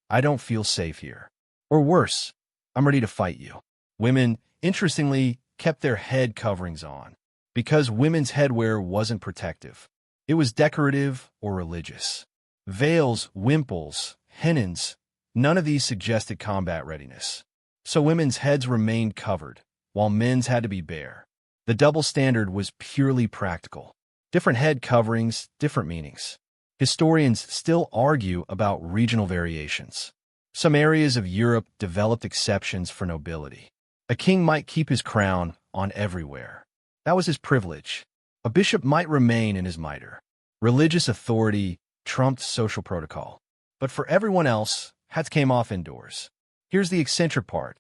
I don't feel safe here. Or worse, I'm ready to fight you. Women, interestingly, kept their head coverings on because women's headwear wasn't protective. It was decorative or religious. Veils, wimples, pennons, none of these suggested combat readiness. So women's heads remained covered, while men's had to be bare. The double standard was purely practical. Different head coverings, different meanings. Historians still argue about regional variations. Some areas of Europe developed exceptions for nobility. A king might keep his crown on everywhere. That was his privilege. A bishop might remain in his mitre. Religious authority trumped social protocol. But for everyone else, hats came off indoors. Here's the eccentric part.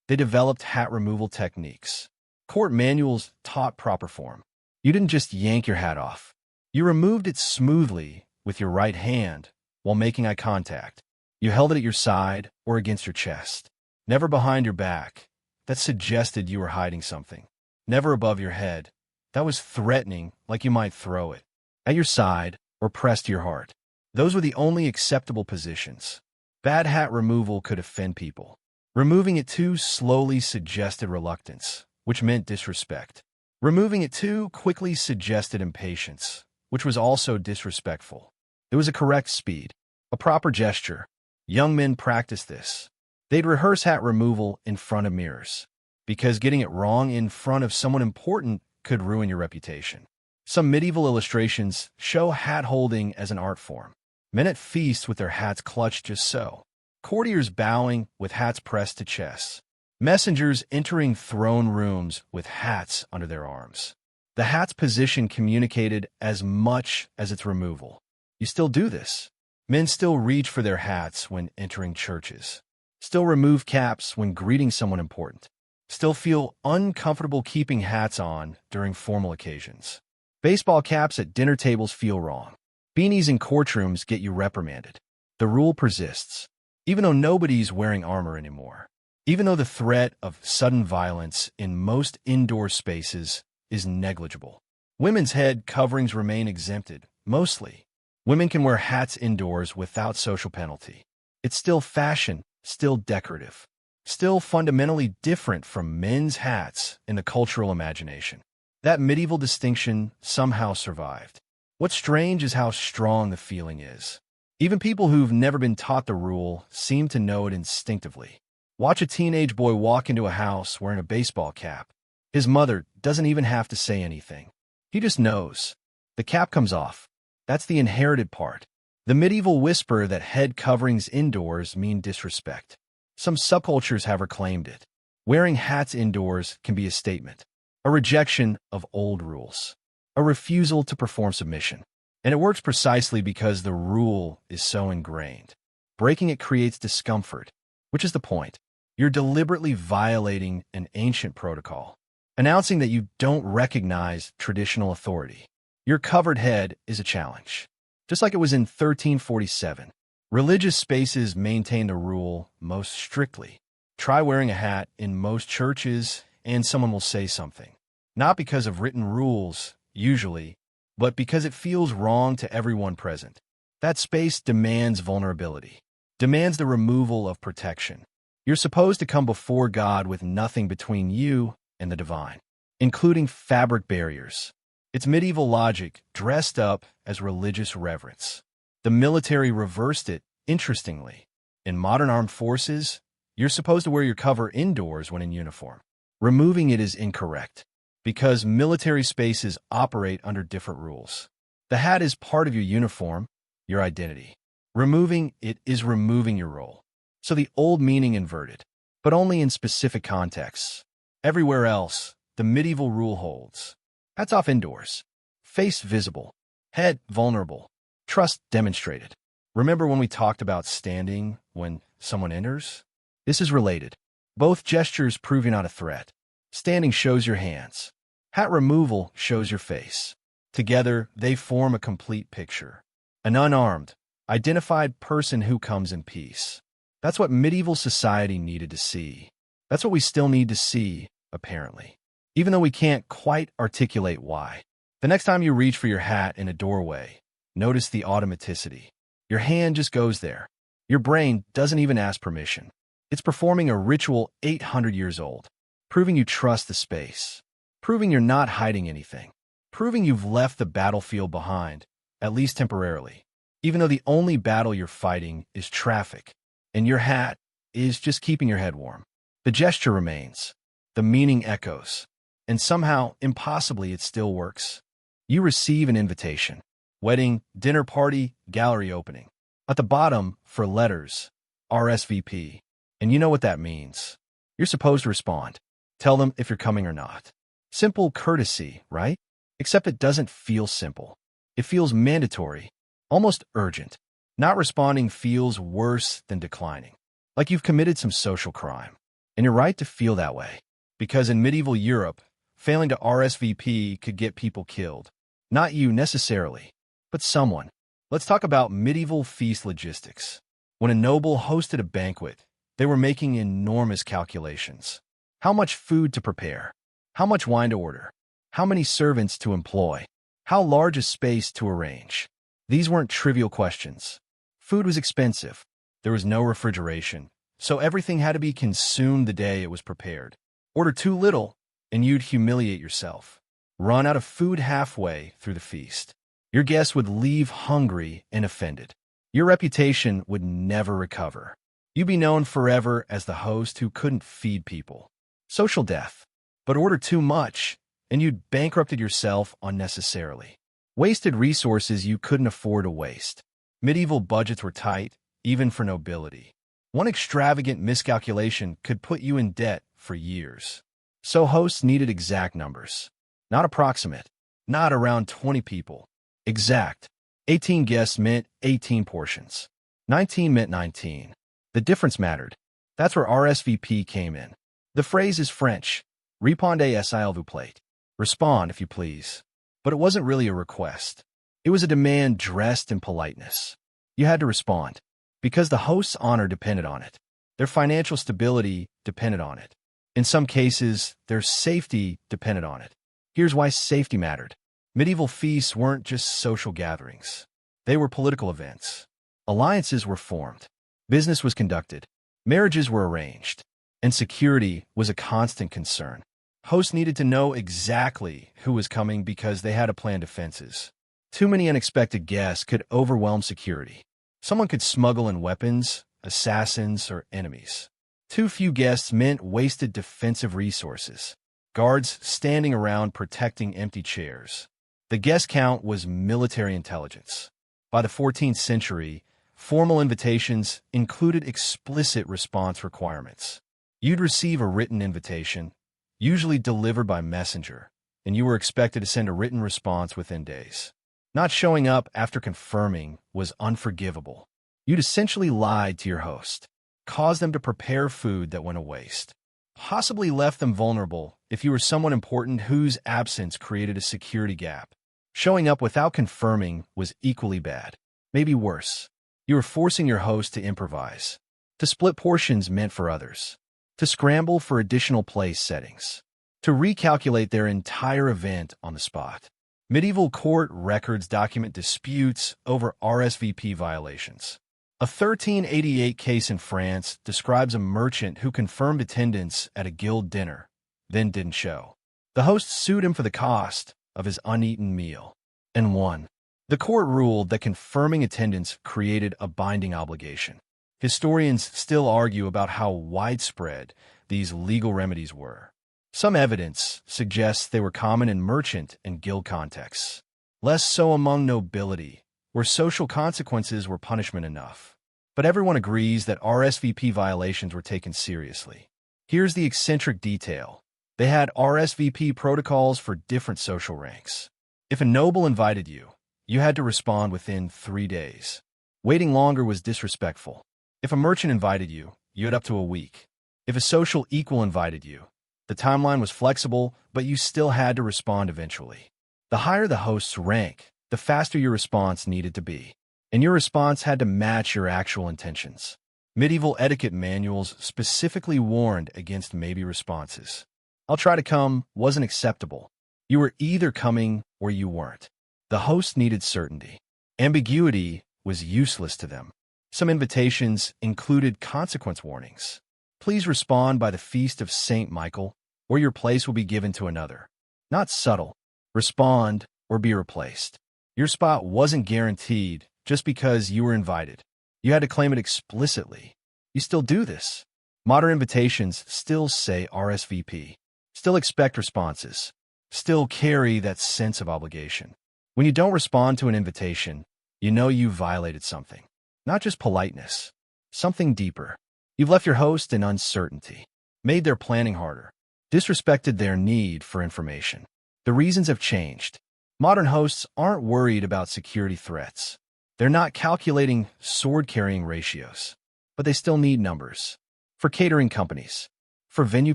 They developed hat removal techniques. Court manuals taught proper form. You didn't just yank your hat off. You removed it smoothly with your right hand while making eye contact. You held it at your side or against your chest. Never behind your back. That suggested you were hiding something. Never above your head. That was threatening, like you might throw it. At your side or pressed to your heart. Those were the only acceptable positions. Bad hat removal could offend people. Removing it too slowly suggested reluctance, which meant disrespect. Removing it too quickly suggested impatience, which was also disrespectful. There was a correct speed, a proper gesture. Young men practiced this. They'd rehearse hat removal in front of mirrors, because getting it wrong in front of someone important could ruin your reputation. Some medieval illustrations show hat holding as an art form. Men at feasts with their hats clutched just so. Courtiers bowing with hats pressed to chests. Messengers entering throne rooms with hats under their arms. The hat's position communicated as much as its removal. You still do this. Men still reach for their hats when entering churches. Still remove caps when greeting someone important. Still feel uncomfortable keeping hats on during formal occasions. Baseball caps at dinner tables feel wrong. Beanies in courtrooms get you reprimanded. The rule persists, even though nobody's wearing armor anymore. Even though the threat of sudden violence in most indoor spaces is negligible. Women's head coverings remain exempted, mostly. Women can wear hats indoors without social penalty. It's still fashion, still decorative, still fundamentally different from men's hats in the cultural imagination. That medieval distinction somehow survived. What's strange is how strong the feeling is. Even people who've never been taught the rule seem to know it instinctively. Watch a teenage boy walk into a house wearing a baseball cap. His mother doesn't even have to say anything. He just knows. The cap comes off. That's the inherited part. The medieval whisper that head coverings indoors mean disrespect. Some subcultures have reclaimed it. Wearing hats indoors can be a statement, a rejection of old rules, a refusal to perform submission. And it works precisely because the rule is so ingrained. Breaking it creates discomfort, which is the point. You're deliberately violating an ancient protocol, announcing that you don't recognize traditional authority. Your covered head is a challenge. Just like it was in 1347, religious spaces maintain the rule most strictly. Try wearing a hat in most churches and someone will say something. Not because of written rules, usually, but because it feels wrong to everyone present. That space demands vulnerability, demands the removal of protection. You're supposed to come before God with nothing between you and the divine, including fabric barriers. It's medieval logic dressed up as religious reverence. The military reversed it, interestingly. In modern armed forces, you're supposed to wear your cover indoors when in uniform. Removing it is incorrect, because military spaces operate under different rules. The hat is part of your uniform, your identity. Removing it is removing your role. So the old meaning inverted, but only in specific contexts. Everywhere else, the medieval rule holds. Hats off indoors. Face visible. Head vulnerable. Trust demonstrated. Remember when we talked about standing when someone enters? This is related. Both gestures prove you're not a threat. Standing shows your hands. Hat removal shows your face. Together, they form a complete picture. An unarmed, identified person who comes in peace. That's what medieval society needed to see. That's what we still need to see, apparently, even though we can't quite articulate why. The next time you reach for your hat in a doorway, notice the automaticity. Your hand just goes there. Your brain doesn't even ask permission. It's performing a ritual 800 years old, proving you trust the space, proving you're not hiding anything, proving you've left the battlefield behind, at least temporarily, even though the only battle you're fighting is traffic, and your hat is just keeping your head warm. The gesture remains. The meaning echoes. And somehow, impossibly, it still works. You receive an invitation. Wedding, dinner party, gallery opening. At the bottom, for letters, RSVP. And you know what that means. You're supposed to respond. Tell them if you're coming or not. Simple courtesy, right? Except it doesn't feel simple. It feels mandatory, almost urgent. Not responding feels worse than declining. Like you've committed some social crime. And you're right to feel that way. Because in medieval Europe, failing to RSVP could get people killed. Not you necessarily, but someone. Let's talk about medieval feast logistics. When a noble hosted a banquet, they were making enormous calculations. How much food to prepare? How much wine to order? How many servants to employ? How large a space to arrange? These weren't trivial questions. Food was expensive. There was no refrigeration, so everything had to be consumed the day it was prepared. Order too little, and you'd humiliate yourself. Run out of food halfway through the feast. Your guests would leave hungry and offended. Your reputation would never recover. You'd be known forever as the host who couldn't feed people. Social death. But order too much, and you'd bankrupted yourself unnecessarily. Wasted resources you couldn't afford to waste. Medieval budgets were tight, even for nobility. One extravagant miscalculation could put you in debt for years. So hosts needed exact numbers. Not approximate. Not around 20 people. Exact. 18 guests meant 18 portions. 19 meant 19. The difference mattered. That's where RSVP came in. The phrase is French. Répondez s'il vous plaît. Respond, if you please. But it wasn't really a request. It was a demand dressed in politeness. You had to respond, because the host's honor depended on it. Their financial stability depended on it. In some cases, their safety depended on it. Here's why safety mattered. Medieval feasts weren't just social gatherings. They were political events. Alliances were formed. Business was conducted. Marriages were arranged. And security was a constant concern. Hosts needed to know exactly who was coming because they had to plan defenses. Too many unexpected guests could overwhelm security. Someone could smuggle in weapons, assassins, or enemies. Too few guests meant wasted defensive resources. Guards standing around protecting empty chairs. The guest count was military intelligence. By the 14th century, formal invitations included explicit response requirements. You'd receive a written invitation, usually delivered by messenger, and you were expected to send a written response within days. Not showing up after confirming was unforgivable. You'd essentially lied to your host, caused them to prepare food that went to waste, possibly left them vulnerable if you were someone important whose absence created a security gap. Showing up without confirming was equally bad, maybe worse. You were forcing your host to improvise, to split portions meant for others, to scramble for additional place settings, to recalculate their entire event on the spot. Medieval court records document disputes over RSVP violations. A 1388 case in France describes a merchant who confirmed attendance at a guild dinner, then didn't show. The host sued him for the cost of his uneaten meal, and won. The court ruled that confirming attendance created a binding obligation. Historians still argue about how widespread these legal remedies were. Some evidence suggests they were common in merchant and guild contexts, less so among nobility, where social consequences were punishment enough. But everyone agrees that RSVP violations were taken seriously. Here's the eccentric detail. They had RSVP protocols for different social ranks. If a noble invited you, you had to respond within 3 days. Waiting longer was disrespectful. If a merchant invited you, you had up to a week. If a social equal invited you, the timeline was flexible, but you still had to respond eventually. The higher the host's rank, the faster your response needed to be, and your response had to match your actual intentions. Medieval etiquette manuals specifically warned against maybe responses. "I'll try to come" wasn't acceptable. You were either coming or you weren't. The host needed certainty. Ambiguity was useless to them. Some invitations included consequence warnings. Please respond by the feast of Saint Michael, or your place will be given to another. Not subtle. Respond or be replaced. Your spot wasn't guaranteed just because you were invited. You had to claim it explicitly. You still do this. Modern invitations still say RSVP, still expect responses, still carry that sense of obligation. When you don't respond to an invitation, you know you violated something. Not just politeness, something deeper. You've left your host in uncertainty, made their planning harder, disrespected their need for information. The reasons have changed. Modern hosts aren't worried about security threats. They're not calculating sword-carrying ratios, but they still need numbers. For catering companies, for venue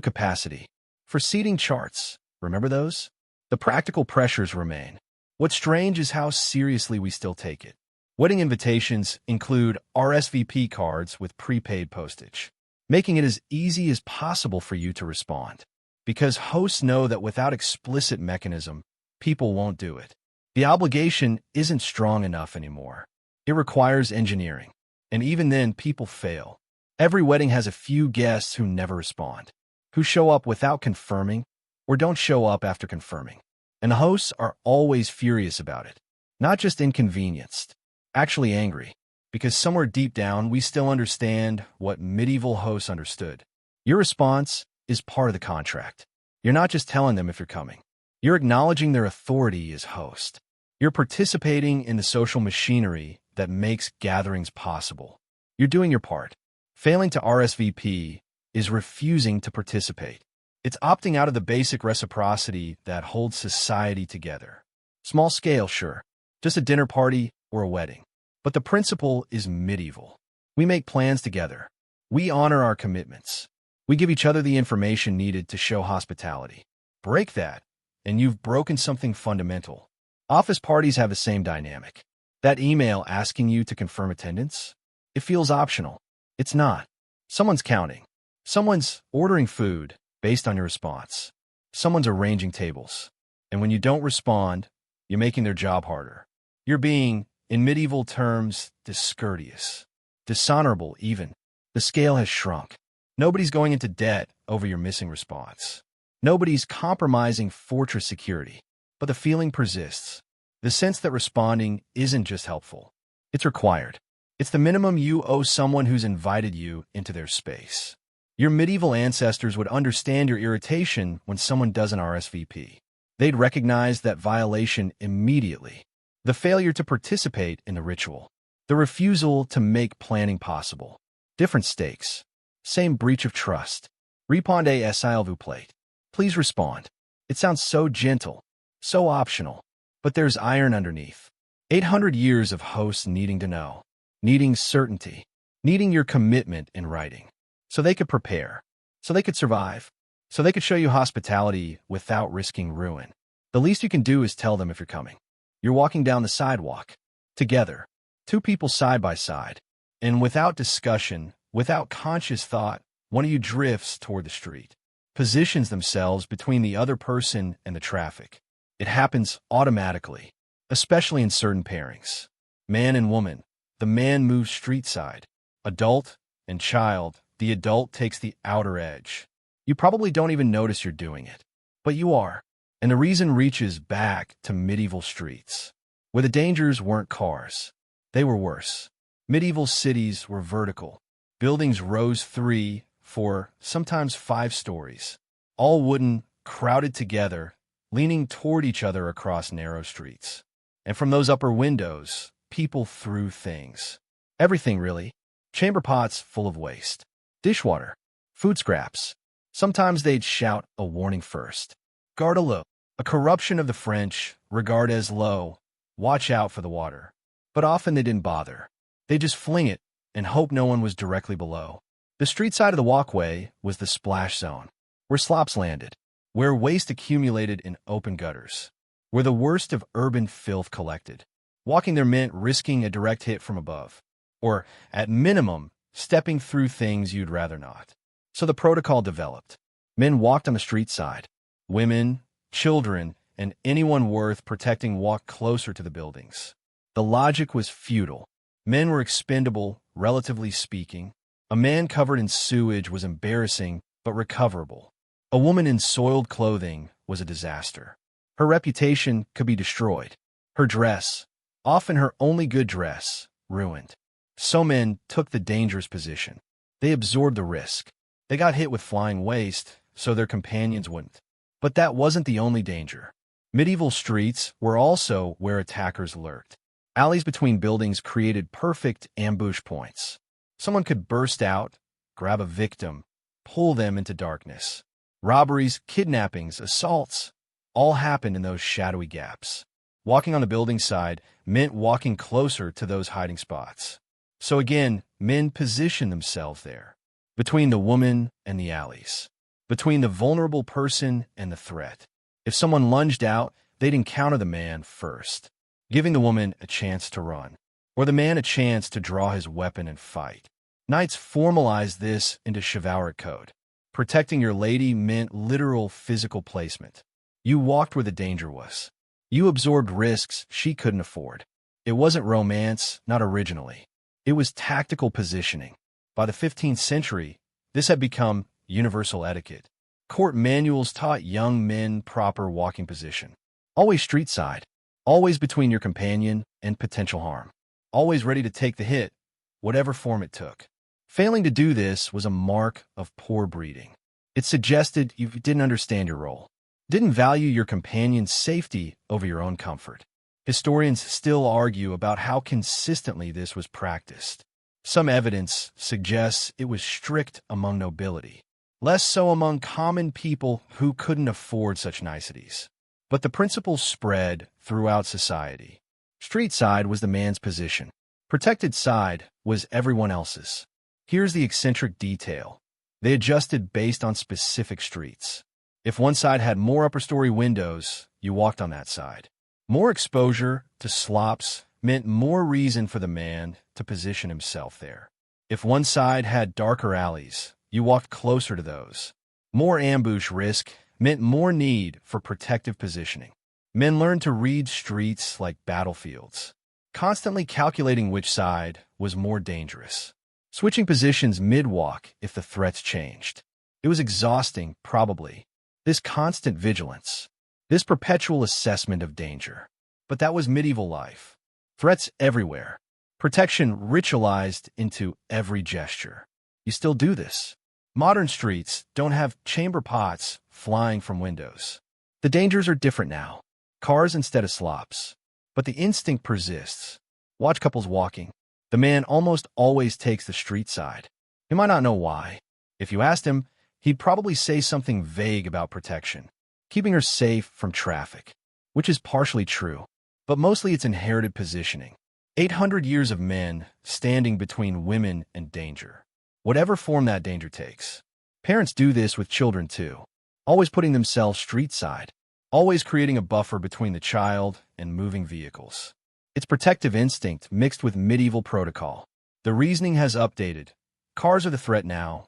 capacity, for seating charts, remember those? The practical pressures remain. What's strange is how seriously we still take it. Wedding invitations include RSVP cards with prepaid postage, making it as easy as possible for you to respond. Because hosts know that without explicit mechanism, people won't do it. The obligation isn't strong enough anymore. It requires engineering. And even then, people fail. Every wedding has a few guests who never respond, who show up without confirming, or don't show up after confirming. And the hosts are always furious about it. Not just inconvenienced, actually angry. Because somewhere deep down, we still understand what medieval hosts understood. Your response is part of the contract. You're not just telling them if you're coming. You're acknowledging their authority as host. You're participating in the social machinery that makes gatherings possible. You're doing your part. Failing to RSVP is refusing to participate. It's opting out of the basic reciprocity that holds society together. Small scale, sure. Just a dinner party or a wedding. But the principle is medieval. We make plans together. We honor our commitments. We give each other the information needed to show hospitality. Break that, and you've broken something fundamental. Office parties have the same dynamic. That email asking you to confirm attendance? It feels optional. It's not. Someone's counting. Someone's ordering food based on your response. Someone's arranging tables. And when you don't respond, you're making their job harder. You're being, in medieval terms, discourteous. Dishonorable, even. The scale has shrunk. Nobody's going into debt over your missing response. Nobody's compromising fortress security. But the feeling persists. The sense that responding isn't just helpful. It's required. It's the minimum you owe someone who's invited you into their space. Your medieval ancestors would understand your irritation when someone doesn't RSVP. They'd recognize that violation immediately. the failure to participate in the ritual, the refusal to make planning possible. Different stakes. Same breach of trust. Répondez s'il vous plaît. Please respond. It sounds so gentle, so optional, but there's iron underneath. 800 years of hosts needing to know, needing certainty, needing your commitment in writing, so they could prepare, so they could survive, so they could show you hospitality without risking ruin. The least you can do is tell them if you're coming. You're walking down the sidewalk, together, two people side by side, and without discussion, without conscious thought, one of you drifts toward the street, positions themselves between the other person and the traffic. It happens automatically, especially in certain pairings. Man and woman, the man moves street side. Adult and child, the adult takes the outer edge. You probably don't even notice you're doing it, but you are. And the reason reaches back to medieval streets, where the dangers weren't cars. They were worse. Medieval cities were vertical. Buildings rose 3, 4, sometimes 5 stories, all wooden, crowded together, leaning toward each other across narrow streets. And from those upper windows, people threw things. Everything, really. Chamber pots full of waste. Dishwater. Food scraps. Sometimes they'd shout a warning first. Garde l'eau. A corruption of the French, regard as low. Watch out for the water. But often they didn't bother. They just fling it and hope no one was directly below. The street side of the walkway was the splash zone, where slops landed, where waste accumulated in open gutters, where the worst of urban filth collected. Walking there meant risking a direct hit from above, or, at minimum, stepping through things you'd rather not. So the protocol developed. Men walked on the street side. Women, children, and anyone worth protecting walked closer to the buildings. The logic was futile. Men were expendable, relatively speaking. A man covered in sewage was embarrassing, but recoverable. A woman in soiled clothing was a disaster. Her reputation could be destroyed. Her dress, often her only good dress, ruined. So men took the dangerous position. They absorbed the risk. They got hit with flying waste, so their companions wouldn't. But that wasn't the only danger. Medieval streets were also where attackers lurked. Alleys between buildings created perfect ambush points. Someone could burst out, grab a victim, pull them into darkness. Robberies, kidnappings, assaults, all happened in those shadowy gaps. Walking on the building side meant walking closer to those hiding spots. So again, men positioned themselves there, between the woman and the alleys, between the vulnerable person and the threat. If someone lunged out, they'd encounter the man first, giving the woman a chance to run, or the man a chance to draw his weapon and fight. Knights formalized this into chivalric code. Protecting your lady meant literal physical placement. You walked where the danger was. You absorbed risks she couldn't afford. It wasn't romance, not originally. It was tactical positioning. By the 15th century, this had become universal etiquette. Court manuals taught young men proper walking position. Always street side. Always between your companion and potential harm. Always ready to take the hit, whatever form it took. Failing to do this was a mark of poor breeding. It suggested you didn't understand your role, didn't value your companion's safety over your own comfort. Historians still argue about how consistently this was practiced. Some evidence suggests it was strict among nobility, less so among common people who couldn't afford such niceties. But the principle spread throughout society. Street side was the man's position. Protected side was everyone else's. Here's the eccentric detail. They adjusted based on specific streets. If one side had more upper-story windows, you walked on that side. More exposure to slops meant more reason for the man to position himself there. If one side had darker alleys, you walked closer to those. More ambush risk meant more need for protective positioning. Men learned to read streets like battlefields, constantly calculating which side was more dangerous. Switching positions mid-walk if the threats changed. It was exhausting, probably. This constant vigilance. This perpetual assessment of danger. But that was medieval life. Threats everywhere. Protection ritualized into every gesture. You still do this. Modern streets don't have chamber pots flying from windows. The dangers are different now. Cars instead of slops. but the instinct persists. Watch couples walking. The man almost always takes the street side. He might not know why. If you asked him, he'd probably say something vague about protection, keeping her safe from traffic, which is partially true, but mostly it's inherited positioning. 800 years of men standing between women and danger, whatever form that danger takes. Parents do this with children too, always putting themselves street side, always creating a buffer between the child and moving vehicles. It's protective instinct mixed with medieval protocol. The reasoning has updated. Cars are the threat now,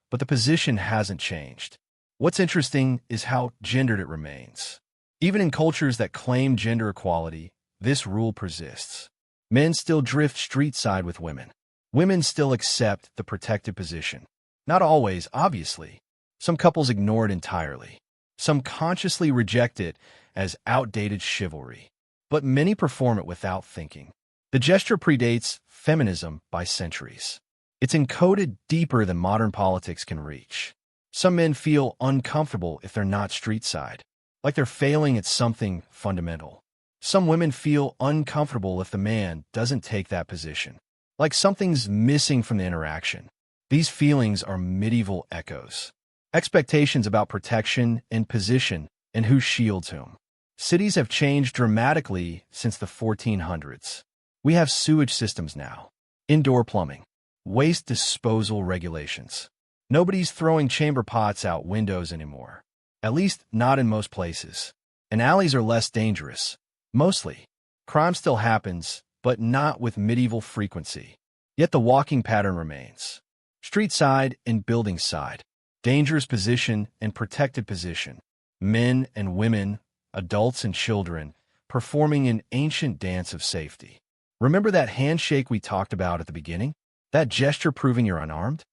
but the position hasn't changed. What's interesting is how gendered it remains. Even in cultures that claim gender equality, this rule persists. Men still drift street side with women. Women still accept the protective position. Not always, obviously. Some couples ignore it entirely. Some consciously reject it as outdated chivalry. But many perform it without thinking. The gesture predates feminism by centuries. It's encoded deeper than modern politics can reach. Some men feel uncomfortable if they're not street side, like they're failing at something fundamental. Some women feel uncomfortable if the man doesn't take that position, like something's missing from the interaction. These feelings are medieval echoes. Expectations about protection and position and who shields whom. Cities have changed dramatically since the 1400s. We have sewage systems now, indoor plumbing, waste disposal regulations. Nobody's throwing chamber pots out windows anymore, at least not in most places. And alleys are less dangerous, mostly. Crime still happens, but not with medieval frequency. Yet the walking pattern remains. Street side and building side, dangerous position and protected position, men and women, adults and children, performing an ancient dance of safety. Remember that handshake we talked about at the beginning? That gesture proving you're unarmed?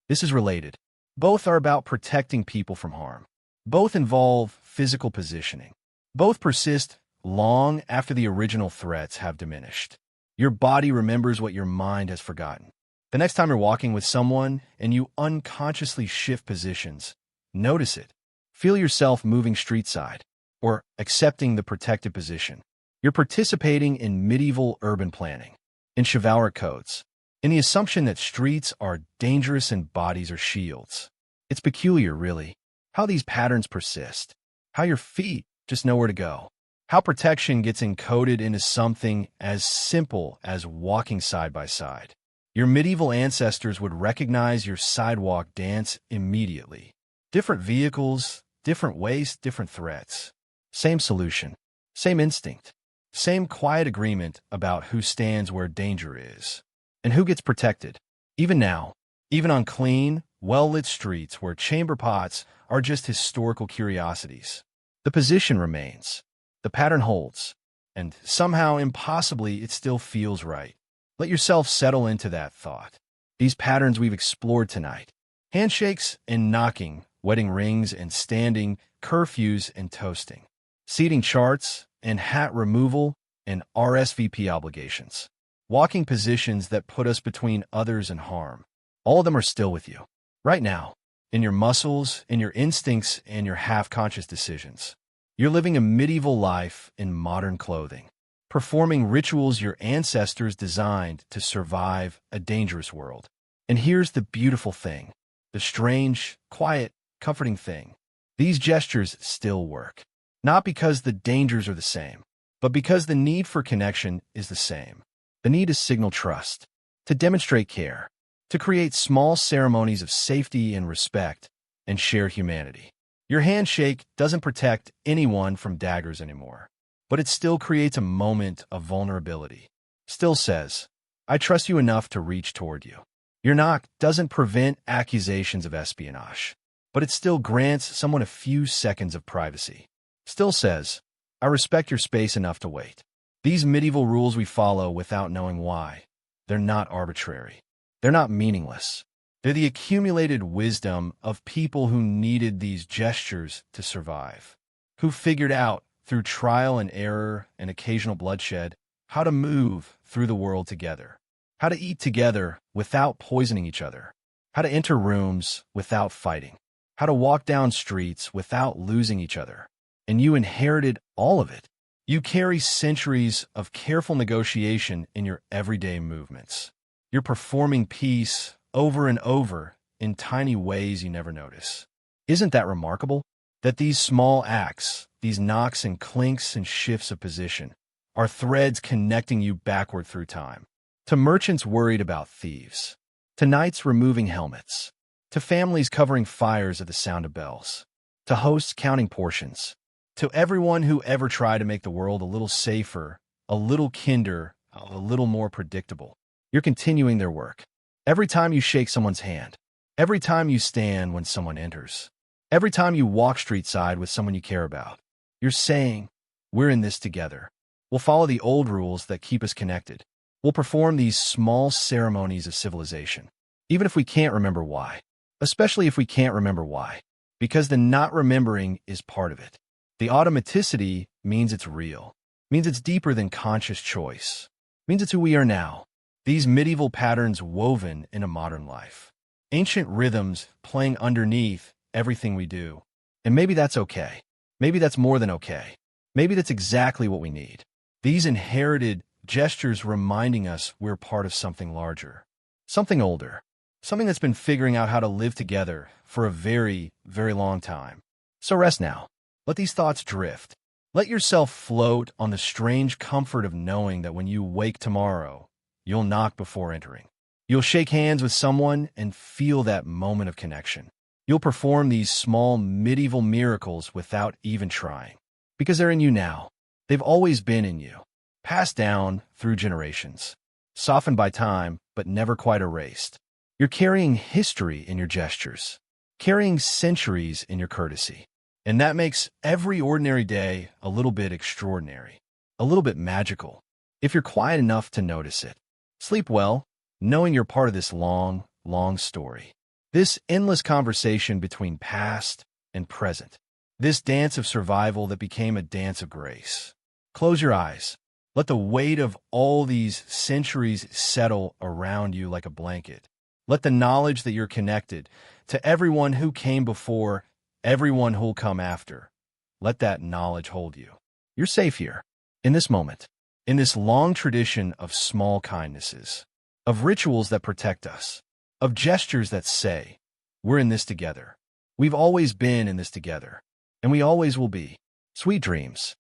This is related. Both are about protecting people from harm. Both involve physical positioning. Both persist long after the original threats have diminished. Your body remembers what your mind has forgotten. The next time you're walking with someone and you unconsciously shift positions, notice it. Feel yourself moving street side or accepting the protected position. You're participating in medieval urban planning, in chivalric codes, in the assumption that streets are dangerous and bodies are shields. It's peculiar, really, how these patterns persist, how your feet just know where to go, how protection gets encoded into something as simple as walking side by side. Your medieval ancestors would recognize your sidewalk dance immediately. Different vehicles, different waste, different threats. Same solution, same instinct, same quiet agreement about who stands where danger is and who gets protected. Even now, even on clean, well-lit streets where chamber pots are just historical curiosities, the position remains, the pattern holds, and somehow, impossibly, it still feels right. Let yourself settle into that thought. These patterns we've explored tonight, handshakes and knocking, wedding rings and standing, curfews and toasting, seating charts and hat removal and RSVP obligations, walking positions that put us between others and harm. All of them are still with you, right now, in your muscles, in your instincts, and your half-conscious decisions. You're living a medieval life in modern clothing, performing rituals your ancestors designed to survive a dangerous world. And here's the beautiful thing, the strange, quiet, comforting thing. These gestures still work. Not because the dangers are the same, but because the need for connection is the same. The need to signal trust, to demonstrate care, to create small ceremonies of safety and respect, and share humanity. Your handshake doesn't protect anyone from daggers anymore, but it still creates a moment of vulnerability. Still says, I trust you enough to reach toward you. Your knock doesn't prevent accusations of espionage, but it still grants someone a few seconds of privacy. Still says, I respect your space enough to wait. These medieval rules we follow without knowing why. They're not arbitrary. They're not meaningless. They're the accumulated wisdom of people who needed these gestures to survive, who figured out, through trial and error and occasional bloodshed, how to move through the world together, how to eat together without poisoning each other, how to enter rooms without fighting, how to walk down streets without losing each other. And you inherited all of it. You carry centuries of careful negotiation in your everyday movements. You're performing peace over and over in tiny ways you never notice. Isn't that remarkable? That these small acts, these knocks and clinks and shifts of position, are threads connecting you backward through time. To merchants worried about thieves, to knights removing helmets, to families covering fires at the sound of bells, to hosts counting portions, to everyone who ever tried to make the world a little safer, a little kinder, a little more predictable. You're continuing their work. Every time you shake someone's hand, every time you stand when someone enters, every time you walk street side with someone you care about, you're saying, we're in this together. We'll follow the old rules that keep us connected. We'll perform these small ceremonies of civilization, even if we can't remember why. Especially if we can't remember why. Because the not remembering is part of it. The automaticity means it's real, means it's deeper than conscious choice, means it's who we are now. These medieval patterns woven in a modern life. Ancient rhythms playing underneath everything we do. And maybe that's okay. Maybe that's more than okay. Maybe that's exactly what we need. These inherited gestures reminding us we're part of something larger, something older, something that's been figuring out how to live together for a very, very long time. So rest now. Let these thoughts drift. Let yourself float on the strange comfort of knowing that when you wake tomorrow, you'll knock before entering. You'll shake hands with someone and feel that moment of connection. You'll perform these small medieval miracles without even trying. Because they're in you now. They've always been in you. Passed down through generations. Softened by time, but never quite erased. You're carrying history in your gestures. Carrying centuries in your courtesy. And that makes every ordinary day a little bit extraordinary. A little bit magical. If you're quiet enough to notice it. Sleep well, knowing you're part of this long, long story. This endless conversation between past and present. This dance of survival that became a dance of grace. Close your eyes. Let the weight of all these centuries settle around you like a blanket. Let the knowledge that you're connected to everyone who came before, everyone who'll come after. Let that knowledge hold you. You're safe here, in this moment, in this long tradition of small kindnesses, of rituals that protect us, of gestures that say, we're in this together. We've always been in this together, and we always will be. Sweet dreams.